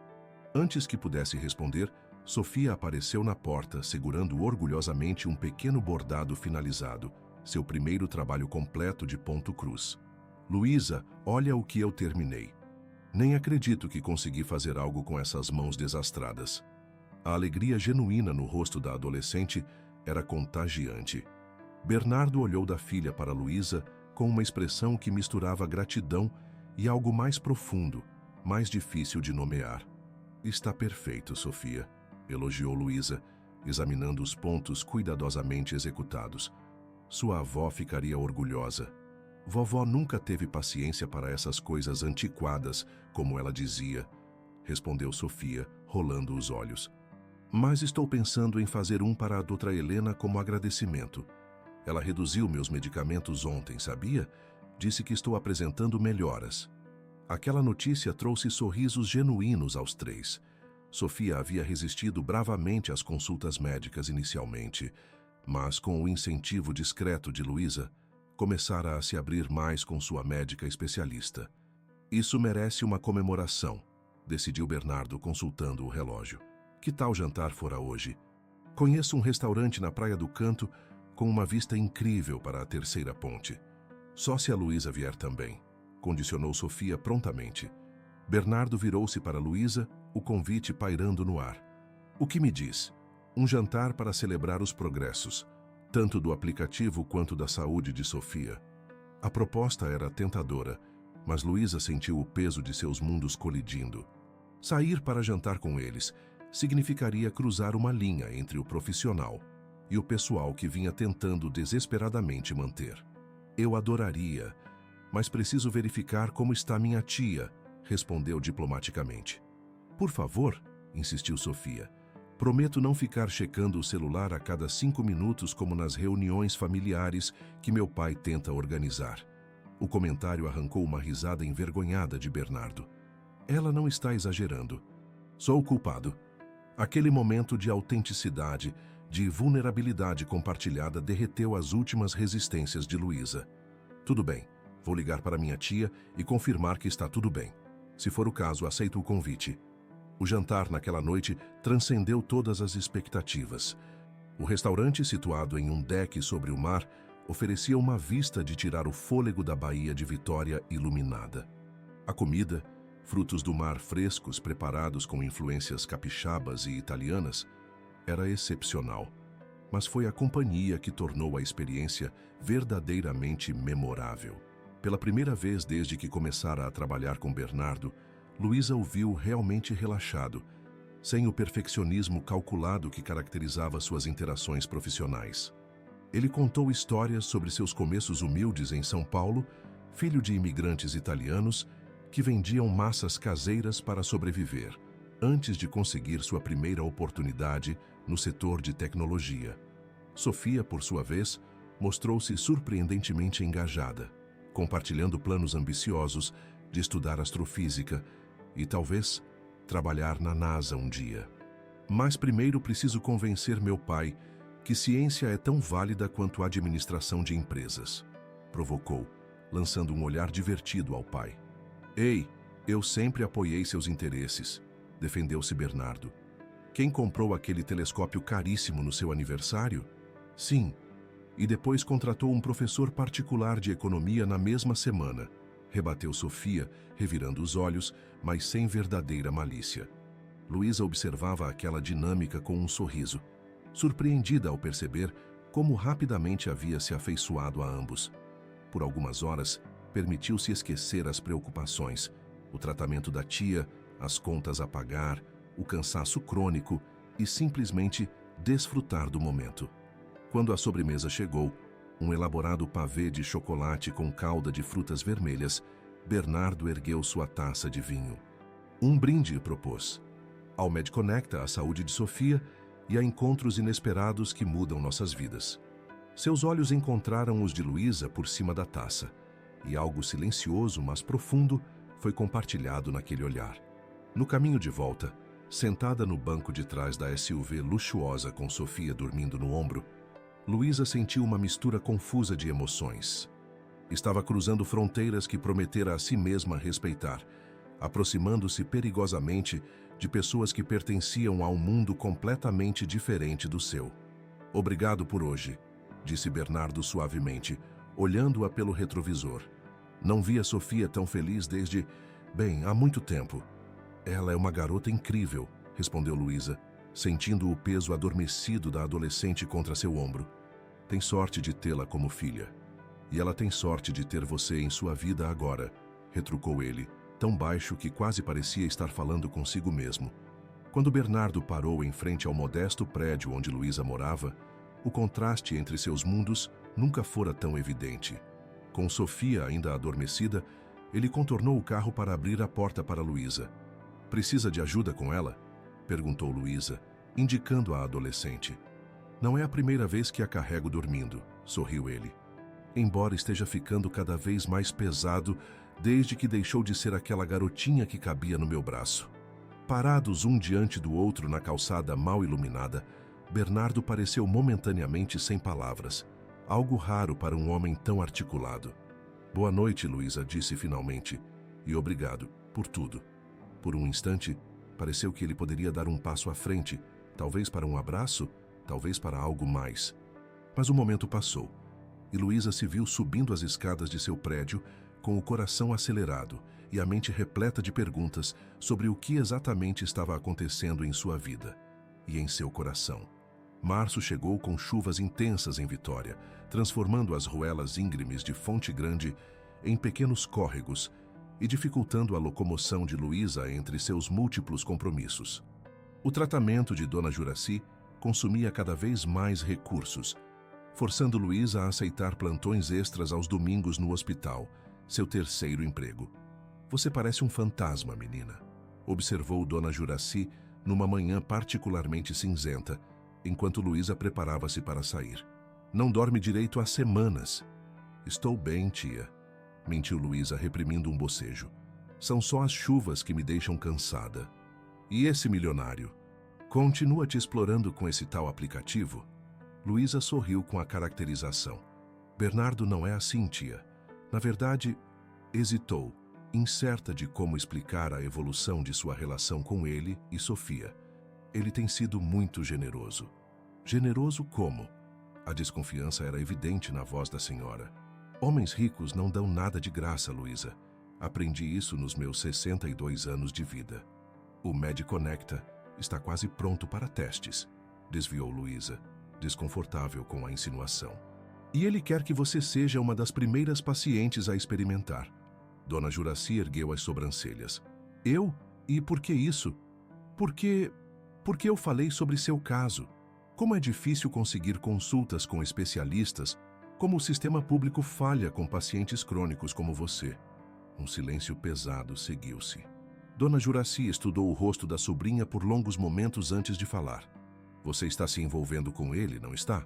Antes que pudesse responder, Sofia apareceu na porta, segurando orgulhosamente um pequeno bordado finalizado, seu primeiro trabalho completo de ponto cruz. Luísa, olha o que eu terminei. Nem acredito que consegui fazer algo com essas mãos desastradas. A alegria genuína no rosto da adolescente era contagiante. Bernardo olhou da filha para Luísa com uma expressão que misturava gratidão e algo mais profundo, mais difícil de nomear. Está perfeito, Sofia, elogiou Luísa, examinando os pontos cuidadosamente executados. Sua avó ficaria orgulhosa. Vovó nunca teve paciência para essas coisas antiquadas, como ela dizia, respondeu Sofia, rolando os olhos. Mas estou pensando em fazer um para a doutora Helena como agradecimento. Ela reduziu meus medicamentos ontem, sabia? Disse que estou apresentando melhoras. Aquela notícia trouxe sorrisos genuínos aos três. Sofia havia resistido bravamente às consultas médicas inicialmente, mas com o incentivo discreto de Luísa, começara a se abrir mais com sua médica especialista. Isso merece uma comemoração, decidiu Bernardo consultando o relógio. Que tal jantar fora hoje? Conheço um restaurante na Praia do Canto com uma vista incrível para a terceira ponte. Só se a Luísa vier também, condicionou Sofia prontamente. Bernardo virou-se para Luísa, o convite pairando no ar. O que me diz? Um jantar para celebrar os progressos, tanto do aplicativo quanto da saúde de Sofia. A proposta era tentadora, mas Luísa sentiu o peso de seus mundos colidindo. Sair para jantar com eles significaria cruzar uma linha entre o profissional e o pessoal que vinha tentando desesperadamente manter. Eu adoraria, mas preciso verificar como está minha tia, respondeu diplomaticamente. Por favor, insistiu Sofia. Prometo não ficar checando o celular a cada 5 minutos como nas reuniões familiares que meu pai tenta organizar. O comentário arrancou uma risada envergonhada de Bernardo. Ela não está exagerando. Sou o culpado. Aquele momento de autenticidade, de vulnerabilidade compartilhada derreteu as últimas resistências de Luísa. Tudo bem, vou ligar para minha tia e confirmar que está tudo bem. Se for o caso, aceito o convite. O jantar naquela noite transcendeu todas as expectativas. O restaurante, situado em um deck sobre o mar, oferecia uma vista de tirar o fôlego da Baía de Vitória iluminada. A comida, frutos do mar frescos preparados com influências capixabas e italianas, era excepcional. Mas foi a companhia que tornou a experiência verdadeiramente memorável. Pela primeira vez desde que começara a trabalhar com Bernardo, Luísa o viu realmente relaxado, sem o perfeccionismo calculado que caracterizava suas interações profissionais. Ele contou histórias sobre seus começos humildes em São Paulo, filho de imigrantes italianos que vendiam massas caseiras para sobreviver, antes de conseguir sua primeira oportunidade no setor de tecnologia. Sofia, por sua vez, mostrou-se surpreendentemente engajada, compartilhando planos ambiciosos de estudar astrofísica e, talvez, trabalhar na NASA um dia. Mas primeiro preciso convencer meu pai que ciência é tão válida quanto a administração de empresas, provocou, lançando um olhar divertido ao pai. Ei, eu sempre apoiei seus interesses, defendeu-se Bernardo. Quem comprou aquele telescópio caríssimo no seu aniversário? Sim, e depois contratou um professor particular de economia na mesma semana, rebateu Sofia, revirando os olhos, mas sem verdadeira malícia. Luísa observava aquela dinâmica com um sorriso, surpreendida ao perceber como rapidamente havia se afeiçoado a ambos. Por algumas horas, permitiu-se esquecer as preocupações, o tratamento da tia, as contas a pagar, o cansaço crônico e simplesmente desfrutar do momento. Quando a sobremesa chegou, um elaborado pavê de chocolate com calda de frutas vermelhas, Bernardo ergueu sua taça de vinho. Um brinde propôs. Ao MedConnecta, a saúde de Sofia e a encontros inesperados que mudam nossas vidas. Seus olhos encontraram os de Luísa por cima da taça, e algo silencioso, mas profundo, foi compartilhado naquele olhar. No caminho de volta, sentada no banco de trás da SUV luxuosa com Sofia dormindo no ombro, Luísa sentiu uma mistura confusa de emoções. Estava cruzando fronteiras que prometera a si mesma respeitar, aproximando-se perigosamente de pessoas que pertenciam a um mundo completamente diferente do seu. Obrigado por hoje, disse Bernardo suavemente, olhando-a pelo retrovisor. Não via Sofia tão feliz Bem, há muito tempo. Ela é uma garota incrível, respondeu Luísa, sentindo o peso adormecido da adolescente contra seu ombro. Tem sorte de tê-la como filha. E ela tem sorte de ter você em sua vida agora, retrucou ele, tão baixo que quase parecia estar falando consigo mesmo. Quando Bernardo parou em frente ao modesto prédio onde Luísa morava, o contraste entre seus mundos nunca fora tão evidente. Com Sofia ainda adormecida, ele contornou o carro para abrir a porta para Luísa. Precisa de ajuda com ela? Perguntou Luísa, indicando a adolescente. Não é a primeira vez que a carrego dormindo, sorriu ele. Embora esteja ficando cada vez mais pesado desde que deixou de ser aquela garotinha que cabia no meu braço. Parados um diante do outro na calçada mal iluminada, Bernardo pareceu momentaneamente sem palavras, algo raro para um homem tão articulado. Boa noite, Luísa, disse finalmente, e obrigado por tudo. Por um instante, pareceu que ele poderia dar um passo à frente, talvez para um abraço, talvez para algo mais. Mas o momento passou, e Luísa se viu subindo as escadas de seu prédio com o coração acelerado e a mente repleta de perguntas sobre o que exatamente estava acontecendo em sua vida e em seu coração. Março chegou com chuvas intensas em Vitória, transformando as ruelas íngremes de Fonte Grande em pequenos córregos e dificultando a locomoção de Luísa entre seus múltiplos compromissos. O tratamento de Dona Juracy consumia cada vez mais recursos, forçando Luísa a aceitar plantões extras aos domingos no hospital, seu terceiro emprego. Você parece um fantasma, menina, observou Dona Juracy numa manhã particularmente cinzenta, enquanto Luísa preparava-se para sair. Não dorme direito há semanas. Estou bem, tia, mentiu Luísa, reprimindo um bocejo. São só as chuvas que me deixam cansada. E esse milionário? Continua te explorando com esse tal aplicativo? Luísa sorriu com a caracterização. Bernardo não é assim, tia. Na verdade, hesitou, incerta de como explicar a evolução de sua relação com ele e Sofia. Ele tem sido muito generoso. Generoso como? A desconfiança era evidente na voz da senhora. Homens ricos não dão nada de graça, Luísa. Aprendi isso nos meus 62 anos de vida. O MediConnecta está quase pronto para testes, desviou Luísa, desconfortável com a insinuação. E ele quer que você seja uma das primeiras pacientes a experimentar. Dona Juracy ergueu as sobrancelhas. Eu? E por que isso? Porque eu falei sobre seu caso. Como é difícil conseguir consultas com especialistas, como o sistema público falha com pacientes crônicos como você. Um silêncio pesado seguiu-se. Dona Juracy estudou o rosto da sobrinha por longos momentos antes de falar. Você está se envolvendo com ele, não está?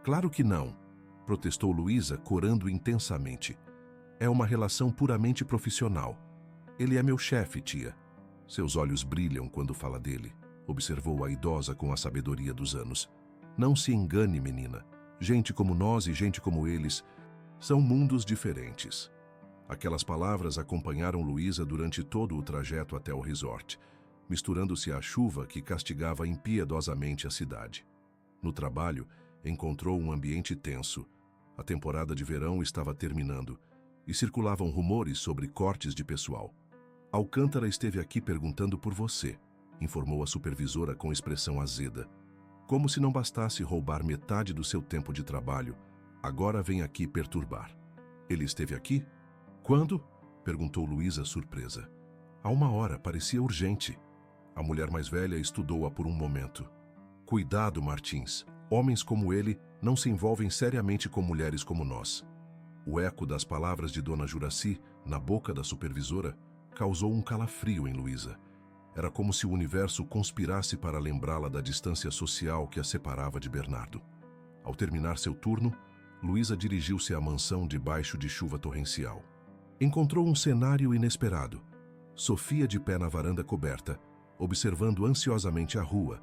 Claro que não, protestou Luísa, corando intensamente. É uma relação puramente profissional. Ele é meu chefe, tia. Seus olhos brilham quando fala dele, observou a idosa com a sabedoria dos anos. Não se engane, menina. Gente como nós e gente como eles são mundos diferentes. Aquelas palavras acompanharam Luísa durante todo o trajeto até o resort, misturando-se à chuva que castigava impiedosamente a cidade. No trabalho, encontrou um ambiente tenso. A temporada de verão estava terminando e circulavam rumores sobre cortes de pessoal. Alcântara esteve aqui perguntando por você, informou a supervisora com expressão azeda. Como se não bastasse roubar metade do seu tempo de trabalho, agora vem aqui perturbar. Ele esteve aqui? Quando? Perguntou Luísa, surpresa. Há uma hora, parecia urgente. A mulher mais velha estudou-a por um momento. Cuidado, Martins. Homens como ele não se envolvem seriamente com mulheres como nós. O eco das palavras de Dona Juracy, na boca da supervisora, causou um calafrio em Luísa. Era como se o universo conspirasse para lembrá-la da distância social que a separava de Bernardo. Ao terminar seu turno, Luísa dirigiu-se à mansão debaixo de chuva torrencial. Encontrou um cenário inesperado. Sofia de pé na varanda coberta, observando ansiosamente a rua,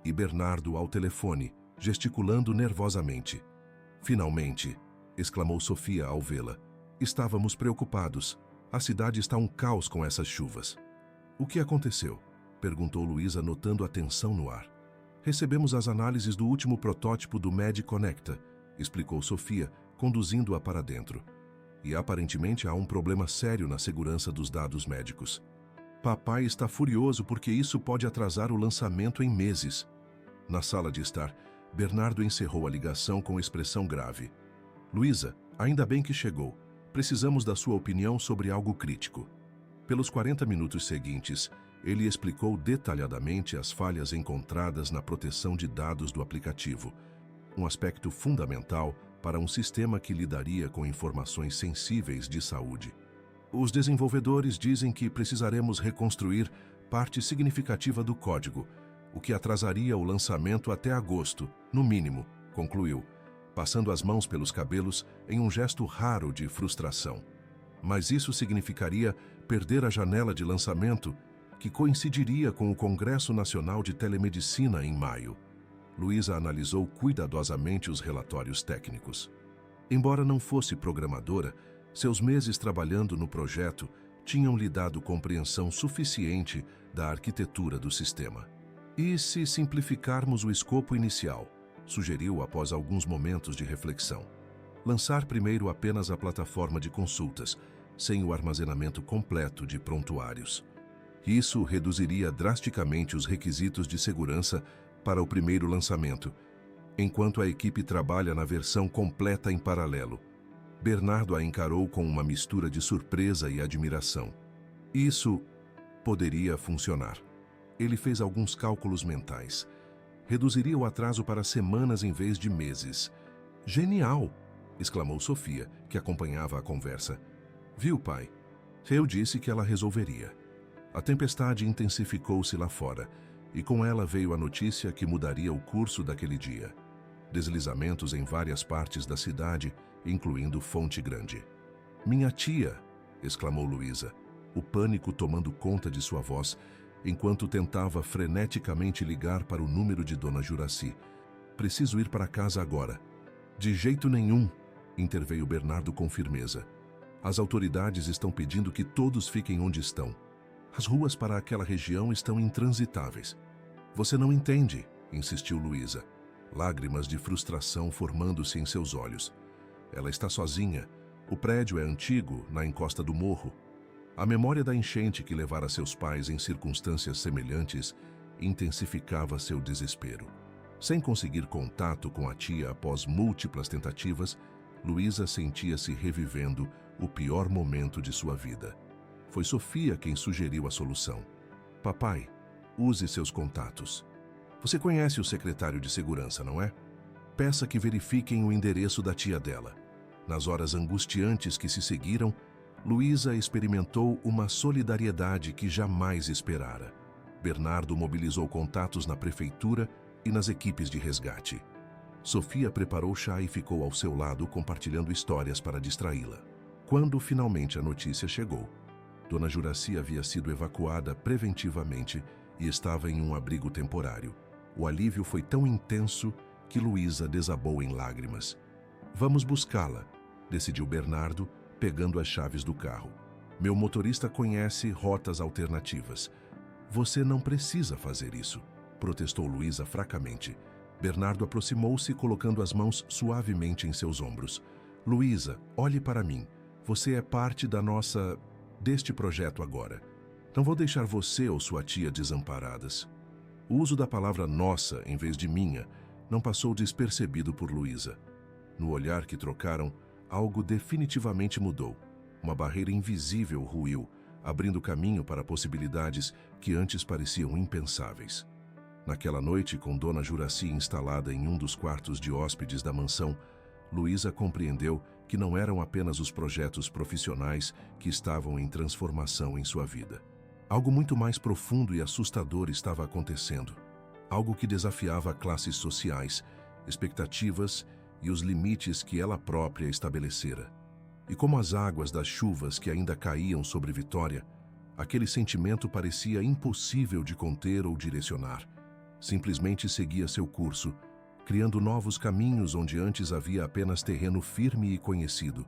e Bernardo ao telefone, gesticulando nervosamente. Finalmente, exclamou Sofia ao vê-la. Estávamos preocupados. A cidade está um caos com essas chuvas. O que aconteceu? Perguntou Luísa, notando a tensão no ar. Recebemos as análises do último protótipo do MediConnecta, explicou Sofia, conduzindo-a para dentro. e aparentemente há um problema sério na segurança dos dados médicos. Papai está furioso porque isso pode atrasar o lançamento em meses. Na sala de estar, Bernardo encerrou a ligação com expressão grave. Luísa, ainda bem que chegou. Precisamos da sua opinião sobre algo crítico. Pelos 40 minutos seguintes, ele explicou detalhadamente as falhas encontradas na proteção de dados do aplicativo, um aspecto fundamental para um sistema que lidaria com informações sensíveis de saúde. Os desenvolvedores dizem que precisaremos reconstruir parte significativa do código, o que atrasaria o lançamento até agosto, no mínimo, concluiu, passando as mãos pelos cabelos em um gesto raro de frustração. Mas isso significaria perder a janela de lançamento, que coincidiria com o Congresso Nacional de Telemedicina em maio. Luísa analisou cuidadosamente os relatórios técnicos. Embora não fosse programadora, seus meses trabalhando no projeto tinham lhe dado compreensão suficiente da arquitetura do sistema. E se simplificarmos o escopo inicial? Sugeriu após alguns momentos de reflexão. Lançar primeiro apenas a plataforma de consultas, sem o armazenamento completo de prontuários. Isso reduziria drasticamente os requisitos de segurança para o primeiro lançamento, enquanto a equipe trabalha na versão completa em paralelo. Bernardo a encarou com uma mistura de surpresa e admiração. Isso poderia funcionar. Ele fez alguns cálculos mentais. Reduziria o atraso para semanas em vez de meses. Genial! Exclamou Sofia, que acompanhava a conversa. Viu, pai? Eu disse que ela resolveria. A tempestade intensificou-se lá fora, e com ela veio a notícia que mudaria o curso daquele dia. Deslizamentos em várias partes da cidade, incluindo Fonte Grande. Minha tia! Exclamou Luísa, o pânico tomando conta de sua voz, enquanto tentava freneticamente ligar para o número de Dona Juraci. Preciso ir para casa agora. De jeito nenhum, interveio Bernardo com firmeza. As autoridades estão pedindo que todos fiquem onde estão. As ruas para aquela região estão intransitáveis. Você não entende, insistiu Luísa, lágrimas de frustração formando-se em seus olhos. Ela está sozinha. O prédio é antigo, na encosta do morro. A memória da enchente que levara seus pais em circunstâncias semelhantes intensificava seu desespero. Sem conseguir contato com a tia após múltiplas tentativas, Luísa sentia-se revivendo o pior momento de sua vida. Foi Sofia quem sugeriu a solução. Papai, use seus contatos. Você conhece o secretário de segurança, não é? Peça que verifiquem o endereço da tia dela. Nas horas angustiantes que se seguiram, Luísa experimentou uma solidariedade que jamais esperara. Bernardo mobilizou contatos na prefeitura e nas equipes de resgate. Sofia preparou chá e ficou ao seu lado compartilhando histórias para distraí-la. Quando finalmente a notícia chegou, Dona Juraci havia sido evacuada preventivamente e estava em um abrigo temporário. O alívio foi tão intenso que Luísa desabou em lágrimas. Vamos buscá-la, decidiu Bernardo, pegando as chaves do carro. Meu motorista conhece rotas alternativas. Você não precisa fazer isso, protestou Luísa fracamente. Bernardo aproximou-se, colocando as mãos suavemente em seus ombros. Luísa, olhe para mim. Você é parte deste projeto agora. Não vou deixar você ou sua tia desamparadas. O uso da palavra nossa em vez de minha não passou despercebido por Luísa. No olhar que trocaram, algo definitivamente mudou. Uma barreira invisível ruiu, abrindo caminho para possibilidades que antes pareciam impensáveis. Naquela noite, com Dona Juraci instalada em um dos quartos de hóspedes da mansão, Luísa compreendeu que não eram apenas os projetos profissionais que estavam em transformação em sua vida. Algo muito mais profundo e assustador estava acontecendo. Algo que desafiava classes sociais, expectativas e os limites que ela própria estabelecera. E como as águas das chuvas que ainda caíam sobre Vitória, aquele sentimento parecia impossível de conter ou direcionar. Simplesmente seguia seu curso, criando novos caminhos onde antes havia apenas terreno firme e conhecido.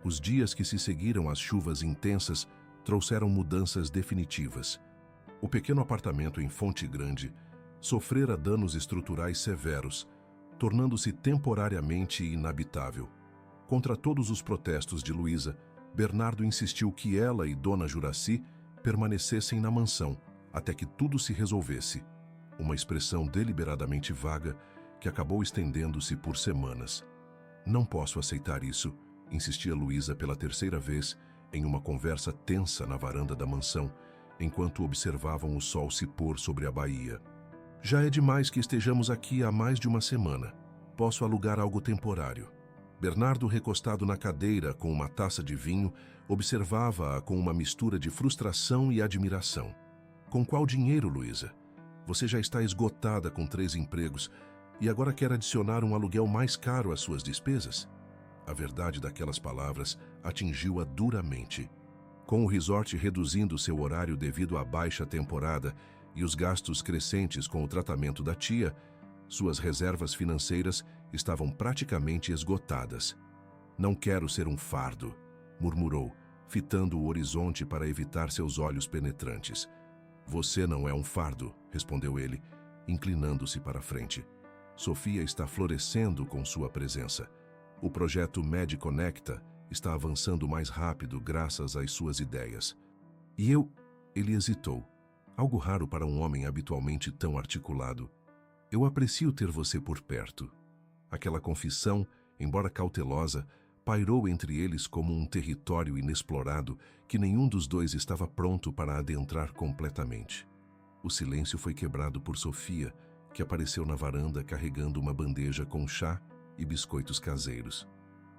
Os dias que se seguiram às chuvas intensas trouxeram mudanças definitivas. O pequeno apartamento em Fonte Grande sofrera danos estruturais severos, tornando-se temporariamente inabitável. Contra todos os protestos de Luísa, Bernardo insistiu que ela e Dona Juraci permanecessem na mansão até que tudo se resolvesse. Uma expressão deliberadamente vaga que acabou estendendo-se por semanas. Não posso aceitar isso, insistia Luísa pela terceira vez em uma conversa tensa na varanda da mansão, enquanto observavam o sol se pôr sobre a baía. Já é demais que estejamos aqui há mais de uma semana. Posso alugar algo temporário. Bernardo, recostado na cadeira com uma taça de vinho, observava-a com uma mistura de frustração e admiração. Com qual dinheiro, Luísa? Você já está esgotada com 3 empregos e agora quer adicionar um aluguel mais caro às suas despesas? A verdade daquelas palavras atingiu-a duramente. Com o resort reduzindo seu horário devido à baixa temporada e os gastos crescentes com o tratamento da tia, suas reservas financeiras estavam praticamente esgotadas. Não quero ser um fardo, murmurou, fitando o horizonte para evitar seus olhos penetrantes. Você não é um fardo, respondeu ele, inclinando-se para a frente. Sofia está florescendo com sua presença. O projeto MedConnecta está avançando mais rápido graças às suas ideias. E eu... Ele hesitou. Algo raro para um homem habitualmente tão articulado. Eu aprecio ter você por perto. Aquela confissão, embora cautelosa, pairou entre eles como um território inexplorado que nenhum dos dois estava pronto para adentrar completamente. O silêncio foi quebrado por Sofia, que apareceu na varanda carregando uma bandeja com chá e biscoitos caseiros.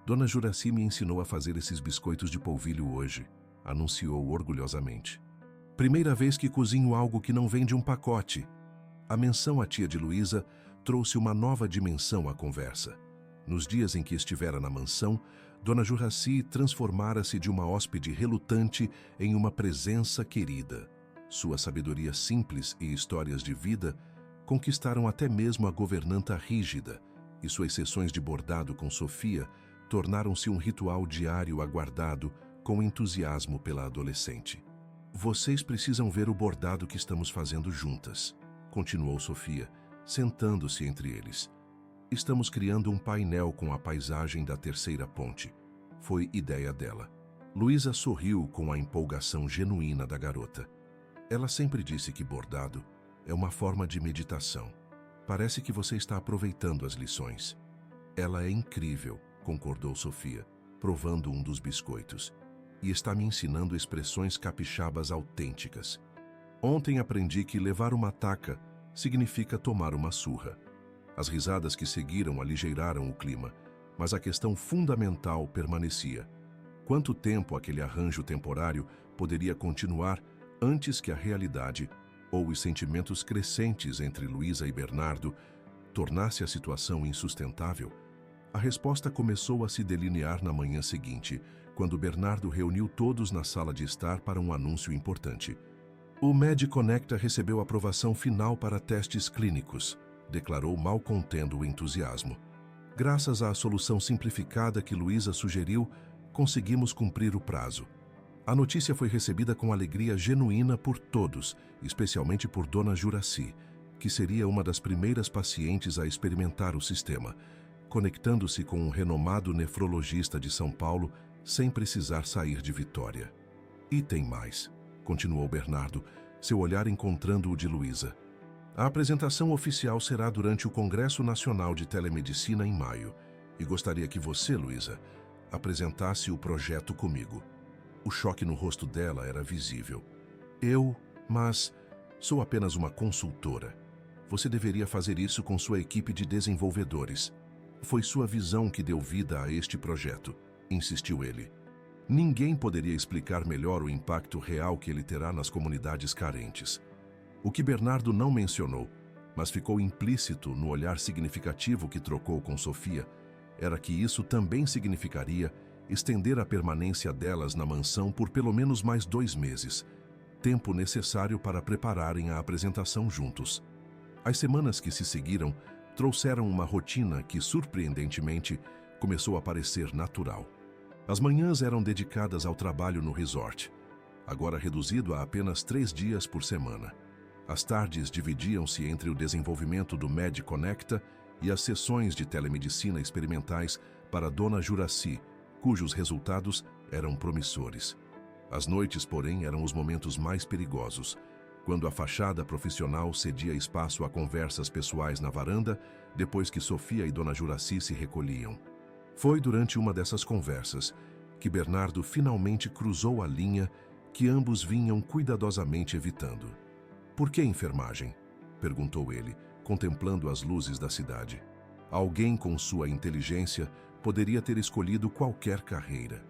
Dona Juraci me ensinou a fazer esses biscoitos de polvilho hoje, anunciou orgulhosamente. Primeira vez que cozinho algo que não vem de um pacote. A menção à tia de Luísa trouxe uma nova dimensão à conversa. Nos dias em que estivera na mansão, Dona Juraci transformara-se de uma hóspede relutante em uma presença querida. Sua sabedoria simples e histórias de vida conquistaram até mesmo a governanta rígida, e suas sessões de bordado com Sofia tornaram-se um ritual diário aguardado com entusiasmo pela adolescente. Vocês precisam ver o bordado que estamos fazendo juntas, continuou Sofia, sentando-se entre eles. Estamos criando um painel com a paisagem da terceira ponte. Foi ideia dela. Luísa sorriu com a empolgação genuína da garota. Ela sempre disse que bordado é uma forma de meditação. Parece que você está aproveitando as lições. Ela é incrível, concordou Sofia, provando um dos biscoitos. E está me ensinando expressões capixabas autênticas. Ontem aprendi que levar uma taca significa tomar uma surra. As risadas que seguiram aligeiraram o clima, mas a questão fundamental permanecia. Quanto tempo aquele arranjo temporário poderia continuar antes que a realidade, ou os sentimentos crescentes entre Luísa e Bernardo, tornasse a situação insustentável? A resposta começou a se delinear na manhã seguinte, quando Bernardo reuniu todos na sala de estar para um anúncio importante. O MedConnecta recebeu aprovação final para testes clínicos, declarou mal contendo o entusiasmo. Graças à solução simplificada que Luísa sugeriu, conseguimos cumprir o prazo. A notícia foi recebida com alegria genuína por todos, especialmente por Dona Juraci, que seria uma das primeiras pacientes a experimentar o sistema, conectando-se com um renomado nefrologista de São Paulo sem precisar sair de Vitória. E tem mais, continuou Bernardo, seu olhar encontrando o de Luísa. A apresentação oficial será durante o Congresso Nacional de Telemedicina em maio, e gostaria que você, Luísa, apresentasse o projeto comigo. O choque no rosto dela era visível. Mas sou apenas uma consultora. Você deveria fazer isso com sua equipe de desenvolvedores. Foi sua visão que deu vida a este projeto, insistiu ele. Ninguém poderia explicar melhor o impacto real que ele terá nas comunidades carentes. O que Bernardo não mencionou, mas ficou implícito no olhar significativo que trocou com Sofia, era que isso também significaria estender a permanência delas na mansão por pelo menos mais 2 meses, tempo necessário para prepararem a apresentação juntos. As semanas que se seguiram trouxeram uma rotina que, surpreendentemente, começou a parecer natural. As manhãs eram dedicadas ao trabalho no resort, agora reduzido a apenas 3 dias por semana. As tardes dividiam-se entre o desenvolvimento do MedConnecta e as sessões de telemedicina experimentais para Dona Juraci, cujos resultados eram promissores. As noites, porém, eram os momentos mais perigosos, quando a fachada profissional cedia espaço a conversas pessoais na varanda, depois que Sofia e Dona Juraci se recolhiam. Foi durante uma dessas conversas que Bernardo finalmente cruzou a linha que ambos vinham cuidadosamente evitando. "Por que enfermagem?" perguntou ele, contemplando as luzes da cidade. Alguém com sua inteligência poderia ter escolhido qualquer carreira.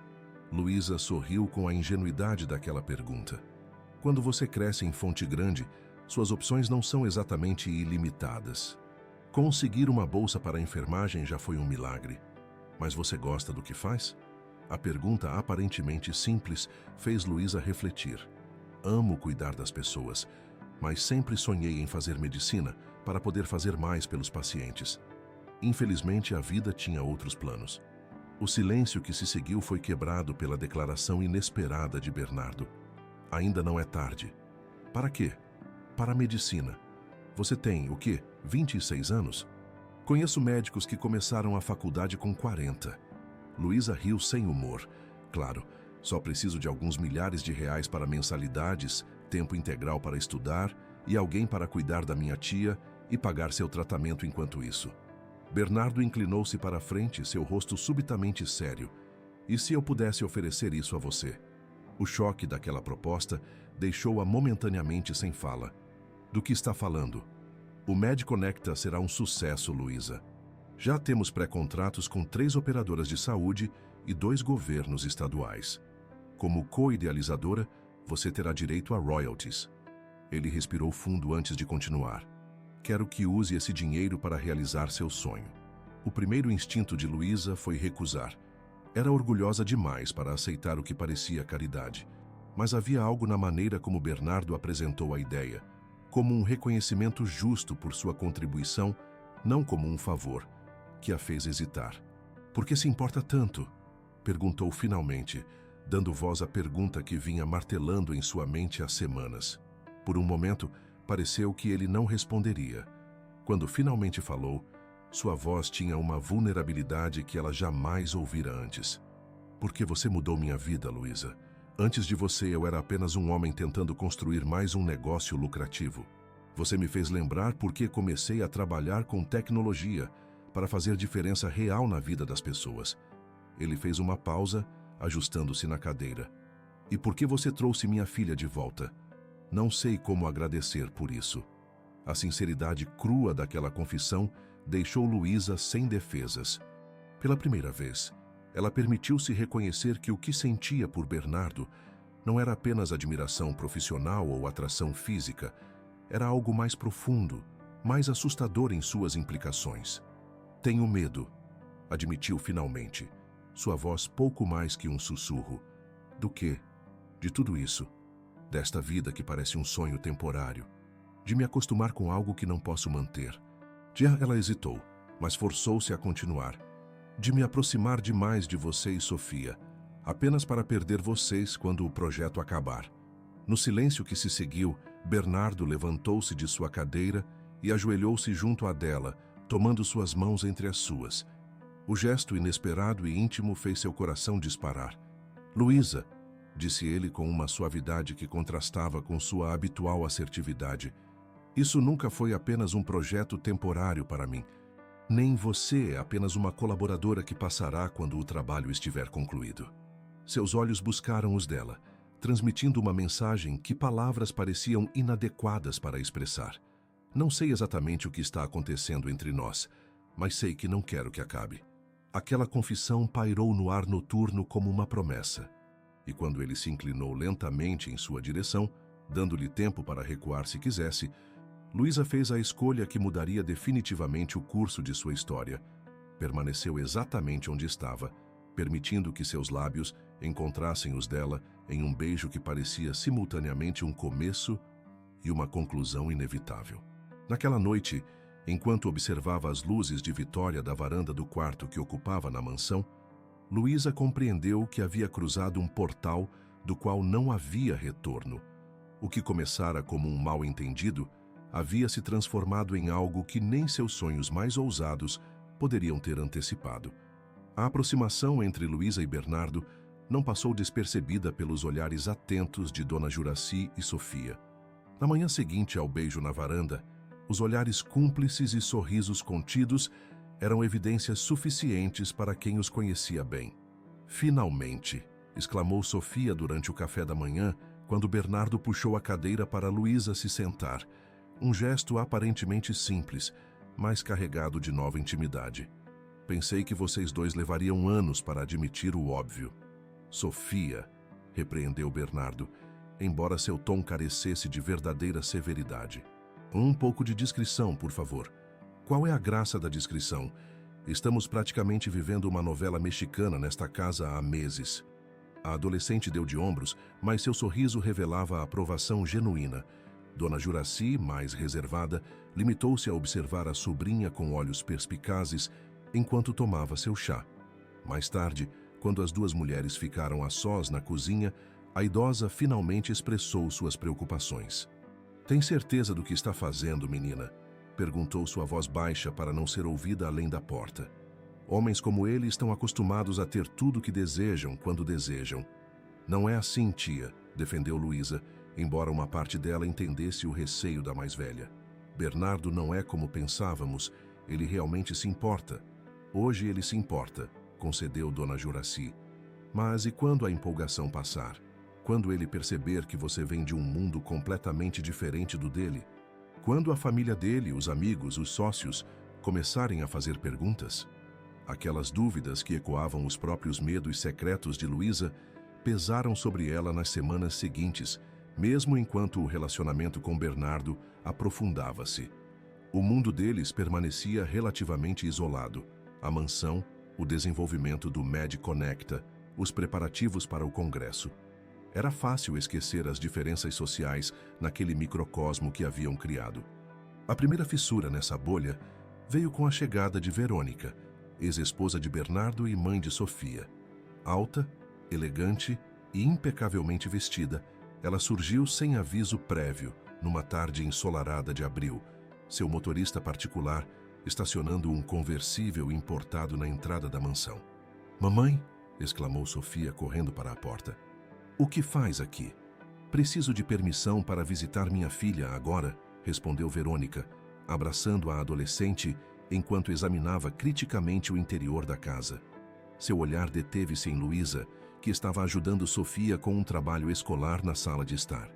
Luísa sorriu com a ingenuidade daquela pergunta. Quando você cresce em Fonte Grande, suas opções não são exatamente ilimitadas. Conseguir uma bolsa para a enfermagem já foi um milagre. Mas você gosta do que faz? A pergunta aparentemente simples fez Luísa refletir. Amo cuidar das pessoas, mas sempre sonhei em fazer medicina para poder fazer mais pelos pacientes. Infelizmente, a vida tinha outros planos. O silêncio que se seguiu foi quebrado pela declaração inesperada de Bernardo. "Ainda não é tarde." "Para quê?" "Para a medicina. Você tem, o quê? 26 anos? Conheço médicos que começaram a faculdade com 40. Luísa riu sem humor. "Claro, só preciso de alguns milhares de reais para mensalidades, tempo integral para estudar e alguém para cuidar da minha tia e pagar seu tratamento enquanto isso." Bernardo inclinou-se para a frente, seu rosto subitamente sério. "E se eu pudesse oferecer isso a você?" O choque daquela proposta deixou-a momentaneamente sem fala. "Do que está falando?" "O MedConecta será um sucesso, Luísa. Já temos pré-contratos com 3 operadoras de saúde e 2 governos estaduais. Como co-idealizadora, você terá direito a royalties." Ele respirou fundo antes de continuar. "Quero que use esse dinheiro para realizar seu sonho." O primeiro instinto de Luísa foi recusar. Era orgulhosa demais para aceitar o que parecia caridade. Mas havia algo na maneira como Bernardo apresentou a ideia, como um reconhecimento justo por sua contribuição, não como um favor, que a fez hesitar. "Por que se importa tanto?" perguntou finalmente, dando voz à pergunta que vinha martelando em sua mente há semanas. Por um momento, pareceu que ele não responderia. Quando finalmente falou, sua voz tinha uma vulnerabilidade que ela jamais ouvira antes. "Porque você mudou minha vida, Luísa. Antes de você, eu era apenas um homem tentando construir mais um negócio lucrativo. Você me fez lembrar por que comecei a trabalhar com tecnologia, para fazer diferença real na vida das pessoas." Ele fez uma pausa, ajustando-se na cadeira. "E por que você trouxe minha filha de volta? Não sei como agradecer por isso." A sinceridade crua daquela confissão deixou Luísa sem defesas. Pela primeira vez, ela permitiu-se reconhecer que o que sentia por Bernardo não era apenas admiração profissional ou atração física, era algo mais profundo, mais assustador em suas implicações. "Tenho medo", admitiu finalmente, sua voz pouco mais que um sussurro. "Do quê?" "De tudo isso. Desta vida que parece um sonho temporário. De me acostumar com algo que não posso manter." Ela hesitou, mas forçou-se a continuar. "De me aproximar demais de você e Sofia, apenas para perder vocês quando o projeto acabar." No silêncio que se seguiu, Bernardo levantou-se de sua cadeira e ajoelhou-se junto à dela, tomando suas mãos entre as suas. O gesto inesperado e íntimo fez seu coração disparar. "Luísa", disse ele com uma suavidade que contrastava com sua habitual assertividade, "isso nunca foi apenas um projeto temporário para mim. Nem você é apenas uma colaboradora que passará quando o trabalho estiver concluído." Seus olhos buscaram os dela, transmitindo uma mensagem que palavras pareciam inadequadas para expressar. "Não sei exatamente o que está acontecendo entre nós, mas sei que não quero que acabe." Aquela confissão pairou no ar noturno como uma promessa. E quando ele se inclinou lentamente em sua direção, dando-lhe tempo para recuar se quisesse, Luísa fez a escolha que mudaria definitivamente o curso de sua história. Permaneceu exatamente onde estava, permitindo que seus lábios encontrassem os dela em um beijo que parecia simultaneamente um começo e uma conclusão inevitável. Naquela noite, enquanto observava as luzes de Vitória da varanda do quarto que ocupava na mansão, Luísa compreendeu que havia cruzado um portal do qual não havia retorno. O que começara como um mal-entendido havia se transformado em algo que nem seus sonhos mais ousados poderiam ter antecipado. A aproximação entre Luísa e Bernardo não passou despercebida pelos olhares atentos de Dona Juracy e Sofia. Na manhã seguinte ao beijo na varanda, os olhares cúmplices e sorrisos contidos eram evidências suficientes para quem os conhecia bem. Finalmente, exclamou Sofia durante o café da manhã, quando Bernardo puxou a cadeira para Luísa se sentar. Um gesto aparentemente simples, mas carregado de nova intimidade. Pensei que vocês dois levariam anos para admitir o óbvio. Sofia, repreendeu Bernardo, embora seu tom carecesse de verdadeira severidade. Um pouco de discrição, por favor. Qual é a graça da discrição? Estamos praticamente vivendo uma novela mexicana nesta casa há meses. A adolescente deu de ombros, mas seu sorriso revelava a aprovação genuína. Dona Juracy, mais reservada, limitou-se a observar a sobrinha com olhos perspicazes enquanto tomava seu chá. Mais tarde, quando as duas mulheres ficaram a sós na cozinha, a idosa finalmente expressou suas preocupações. "Tem certeza do que está fazendo, menina?" perguntou sua voz baixa para não ser ouvida além da porta. "Homens como ele estão acostumados a ter tudo o que desejam quando desejam." "Não é assim, tia", defendeu Luísa, embora uma parte dela entendesse o receio da mais velha. "Bernardo não é como pensávamos, ele realmente se importa." "Hoje ele se importa", concedeu Dona Juracy. "Mas e quando a empolgação passar? Quando ele perceber que você vem de um mundo completamente diferente do dele? Quando a família dele, os amigos, os sócios, começarem a fazer perguntas?" Aquelas dúvidas que ecoavam os próprios medos secretos de Luísa pesaram sobre ela nas semanas seguintes, mesmo enquanto o relacionamento com Bernardo aprofundava-se. O mundo deles permanecia relativamente isolado. A mansão, o desenvolvimento do Med Conecta, os preparativos para o congresso. Era fácil esquecer as diferenças sociais naquele microcosmo que haviam criado. A primeira fissura nessa bolha veio com a chegada de Verônica, ex-esposa de Bernardo e mãe de Sofia. Alta, elegante e impecavelmente vestida, ela surgiu sem aviso prévio, numa tarde ensolarada de abril, seu motorista particular estacionando um conversível importado na entrada da mansão. "Mamãe!" exclamou Sofia correndo para a porta. "O que faz aqui?" "Preciso de permissão para visitar minha filha agora", respondeu Verônica, abraçando a adolescente enquanto examinava criticamente o interior da casa. Seu olhar deteve-se em Luísa, que estava ajudando Sofia com um trabalho escolar na sala de estar.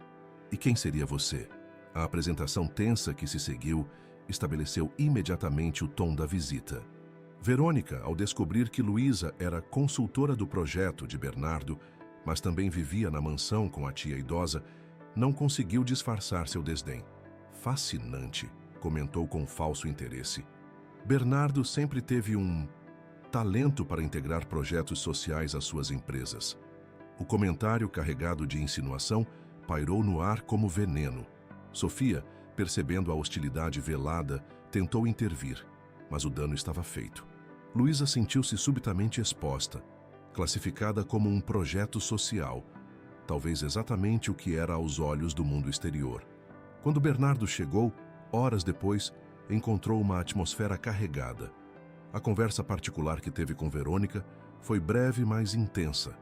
"E quem seria você?" A apresentação tensa que se seguiu estabeleceu imediatamente o tom da visita. Verônica, ao descobrir que Luísa era consultora do projeto de Bernardo, mas também vivia na mansão com a tia idosa, não conseguiu disfarçar seu desdém. "Fascinante", comentou com falso interesse. "Bernardo sempre teve um talento para integrar projetos sociais às suas empresas." O comentário carregado de insinuação pairou no ar como veneno. Sofia, percebendo a hostilidade velada, tentou intervir, mas o dano estava feito. Luísa sentiu-se subitamente exposta, classificada como um projeto social, talvez exatamente o que era aos olhos do mundo exterior. Quando Bernardo chegou, horas depois, encontrou uma atmosfera carregada. A conversa particular que teve com Verônica foi breve, mas intensa,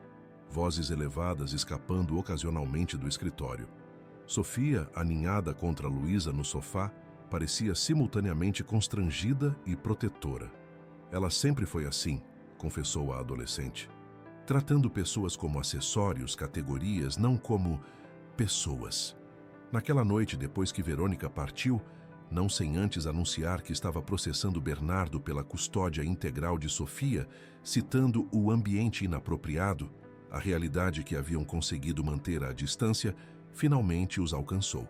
vozes elevadas escapando ocasionalmente do escritório. Sofia, aninhada contra Luísa no sofá, parecia simultaneamente constrangida e protetora. "Ela sempre foi assim", confessou a adolescente. "Tratando pessoas como acessórios, categorias, não como pessoas." Naquela noite, depois que Verônica partiu, não sem antes anunciar que estava processando Bernardo pela custódia integral de Sofia, citando o ambiente inapropriado, a realidade que haviam conseguido manter à distância, finalmente os alcançou.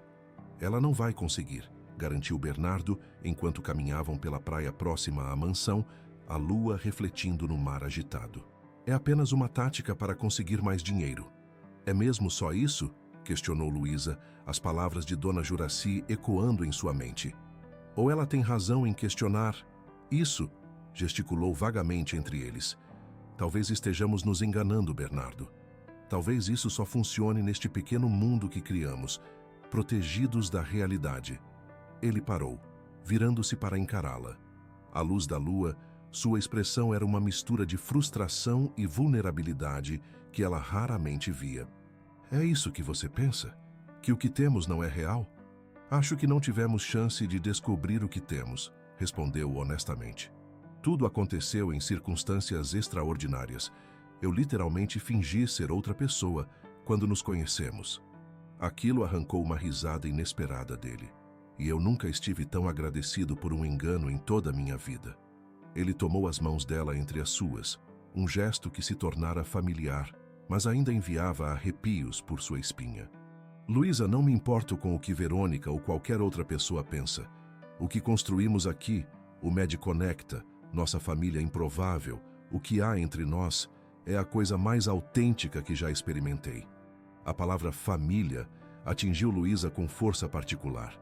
"Ela não vai conseguir", garantiu Bernardo, enquanto caminhavam pela praia próxima à mansão, a lua refletindo no mar agitado. "É apenas uma tática para conseguir mais dinheiro." "É mesmo só isso?" questionou Luísa, as palavras de Dona Juracy ecoando em sua mente. "Ou ela tem razão em questionar isso?" gesticulou vagamente entre eles. "Talvez estejamos nos enganando, Bernardo. Talvez isso só funcione neste pequeno mundo que criamos, protegidos da realidade." Ele parou, virando-se para encará-la. A luz da lua, Sua expressão era uma mistura de frustração e vulnerabilidade que ela raramente via. É isso que você pensa? Que o que temos não é real? Acho que não tivemos chance de descobrir o que temos, respondeu honestamente. Tudo aconteceu em circunstâncias extraordinárias. Eu literalmente fingi ser outra pessoa quando nos conhecemos. Aquilo arrancou uma risada inesperada dele. E eu nunca estive tão agradecido por um engano em toda a minha vida. Ele tomou as mãos dela entre as suas, um gesto que se tornara familiar, mas ainda enviava arrepios por sua espinha. Luísa, não me importo com o que Verônica ou qualquer outra pessoa pensa. O que construímos aqui, o MediConnecta, nossa família improvável, o que há entre nós, é a coisa mais autêntica que já experimentei. A palavra família atingiu Luísa com força particular.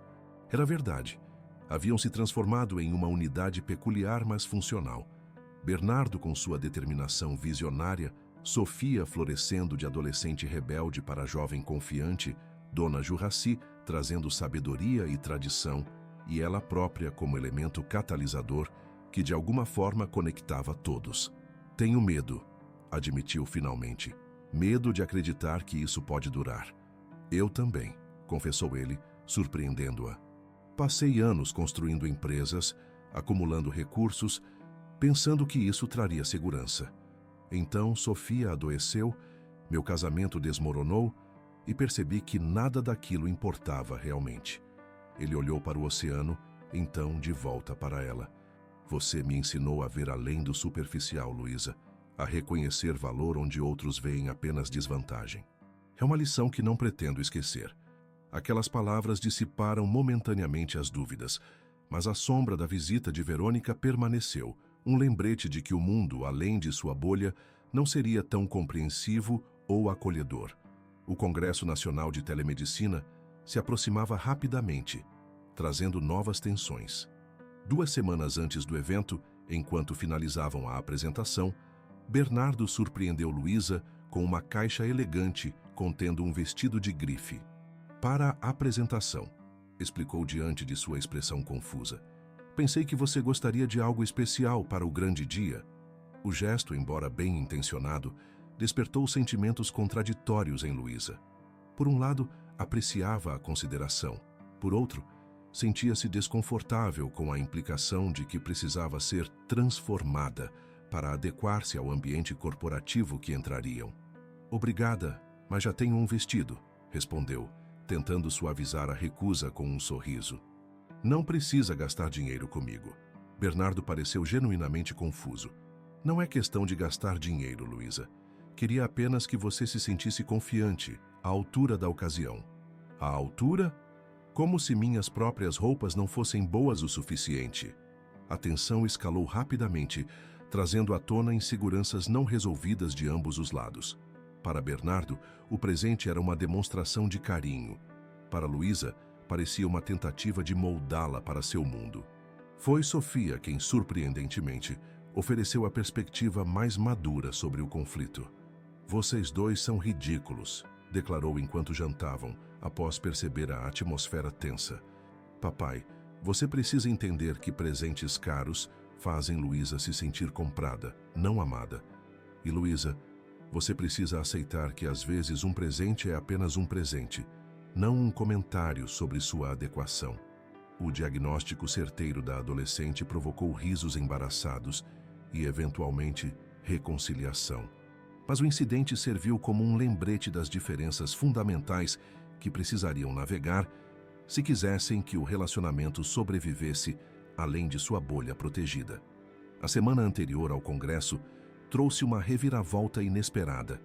Era verdade. Haviam se transformado em uma unidade peculiar, mas funcional. Bernardo com sua determinação visionária, Sofia florescendo de adolescente rebelde para jovem confiante, Dona Juraci trazendo sabedoria e tradição, e ela própria como elemento catalisador que de alguma forma conectava todos. Tenho medo, admitiu finalmente. Medo de acreditar que isso pode durar. Eu também, confessou ele, surpreendendo-a. Passei anos construindo empresas, acumulando recursos, pensando que isso traria segurança. Então Sofia adoeceu, meu casamento desmoronou e percebi que nada daquilo importava realmente. Ele olhou para o oceano, então de volta para ela. Você me ensinou a ver além do superficial, Luísa, a reconhecer valor onde outros veem apenas desvantagem. É uma lição que não pretendo esquecer. Aquelas palavras dissiparam momentaneamente as dúvidas, mas a sombra da visita de Verônica permaneceu, um lembrete de que o mundo, além de sua bolha, não seria tão compreensivo ou acolhedor. O Congresso Nacional de Telemedicina se aproximava rapidamente, trazendo novas tensões. 2 semanas antes do evento, enquanto finalizavam a apresentação, Bernardo surpreendeu Luísa com uma caixa elegante contendo um vestido de grife. Para a apresentação, explicou diante de sua expressão confusa. Pensei que você gostaria de algo especial para o grande dia. O gesto, embora bem intencionado, despertou sentimentos contraditórios em Luísa. Por um lado, apreciava a consideração. Por outro, sentia-se desconfortável com a implicação de que precisava ser transformada para adequar-se ao ambiente corporativo que entrariam. Obrigada, mas já tenho um vestido, respondeu, tentando suavizar a recusa com um sorriso. Não precisa gastar dinheiro comigo. Bernardo pareceu genuinamente confuso. Não é questão de gastar dinheiro, Luísa. Queria apenas que você se sentisse confiante, à altura da ocasião. À altura? Como se minhas próprias roupas não fossem boas o suficiente. A tensão escalou rapidamente, trazendo à tona inseguranças não resolvidas de ambos os lados. Para Bernardo, o presente era uma demonstração de carinho. Para Luísa, parecia uma tentativa de moldá-la para seu mundo. Foi Sofia quem, surpreendentemente, ofereceu a perspectiva mais madura sobre o conflito. Vocês dois são ridículos, declarou enquanto jantavam, após perceber a atmosfera tensa. Papai, você precisa entender que presentes caros fazem Luísa se sentir comprada, não amada. E Luísa, você precisa aceitar que às vezes um presente é apenas um presente, não um comentário sobre sua adequação. O diagnóstico certeiro da adolescente provocou risos embaraçados e, eventualmente, reconciliação. Mas o incidente serviu como um lembrete das diferenças fundamentais que precisariam navegar se quisessem que o relacionamento sobrevivesse além de sua bolha protegida. A semana anterior ao congresso trouxe uma reviravolta inesperada.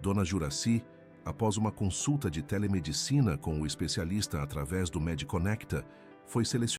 Dona Juraci, após uma consulta de telemedicina com o especialista através do MediConnecta, foi selecionada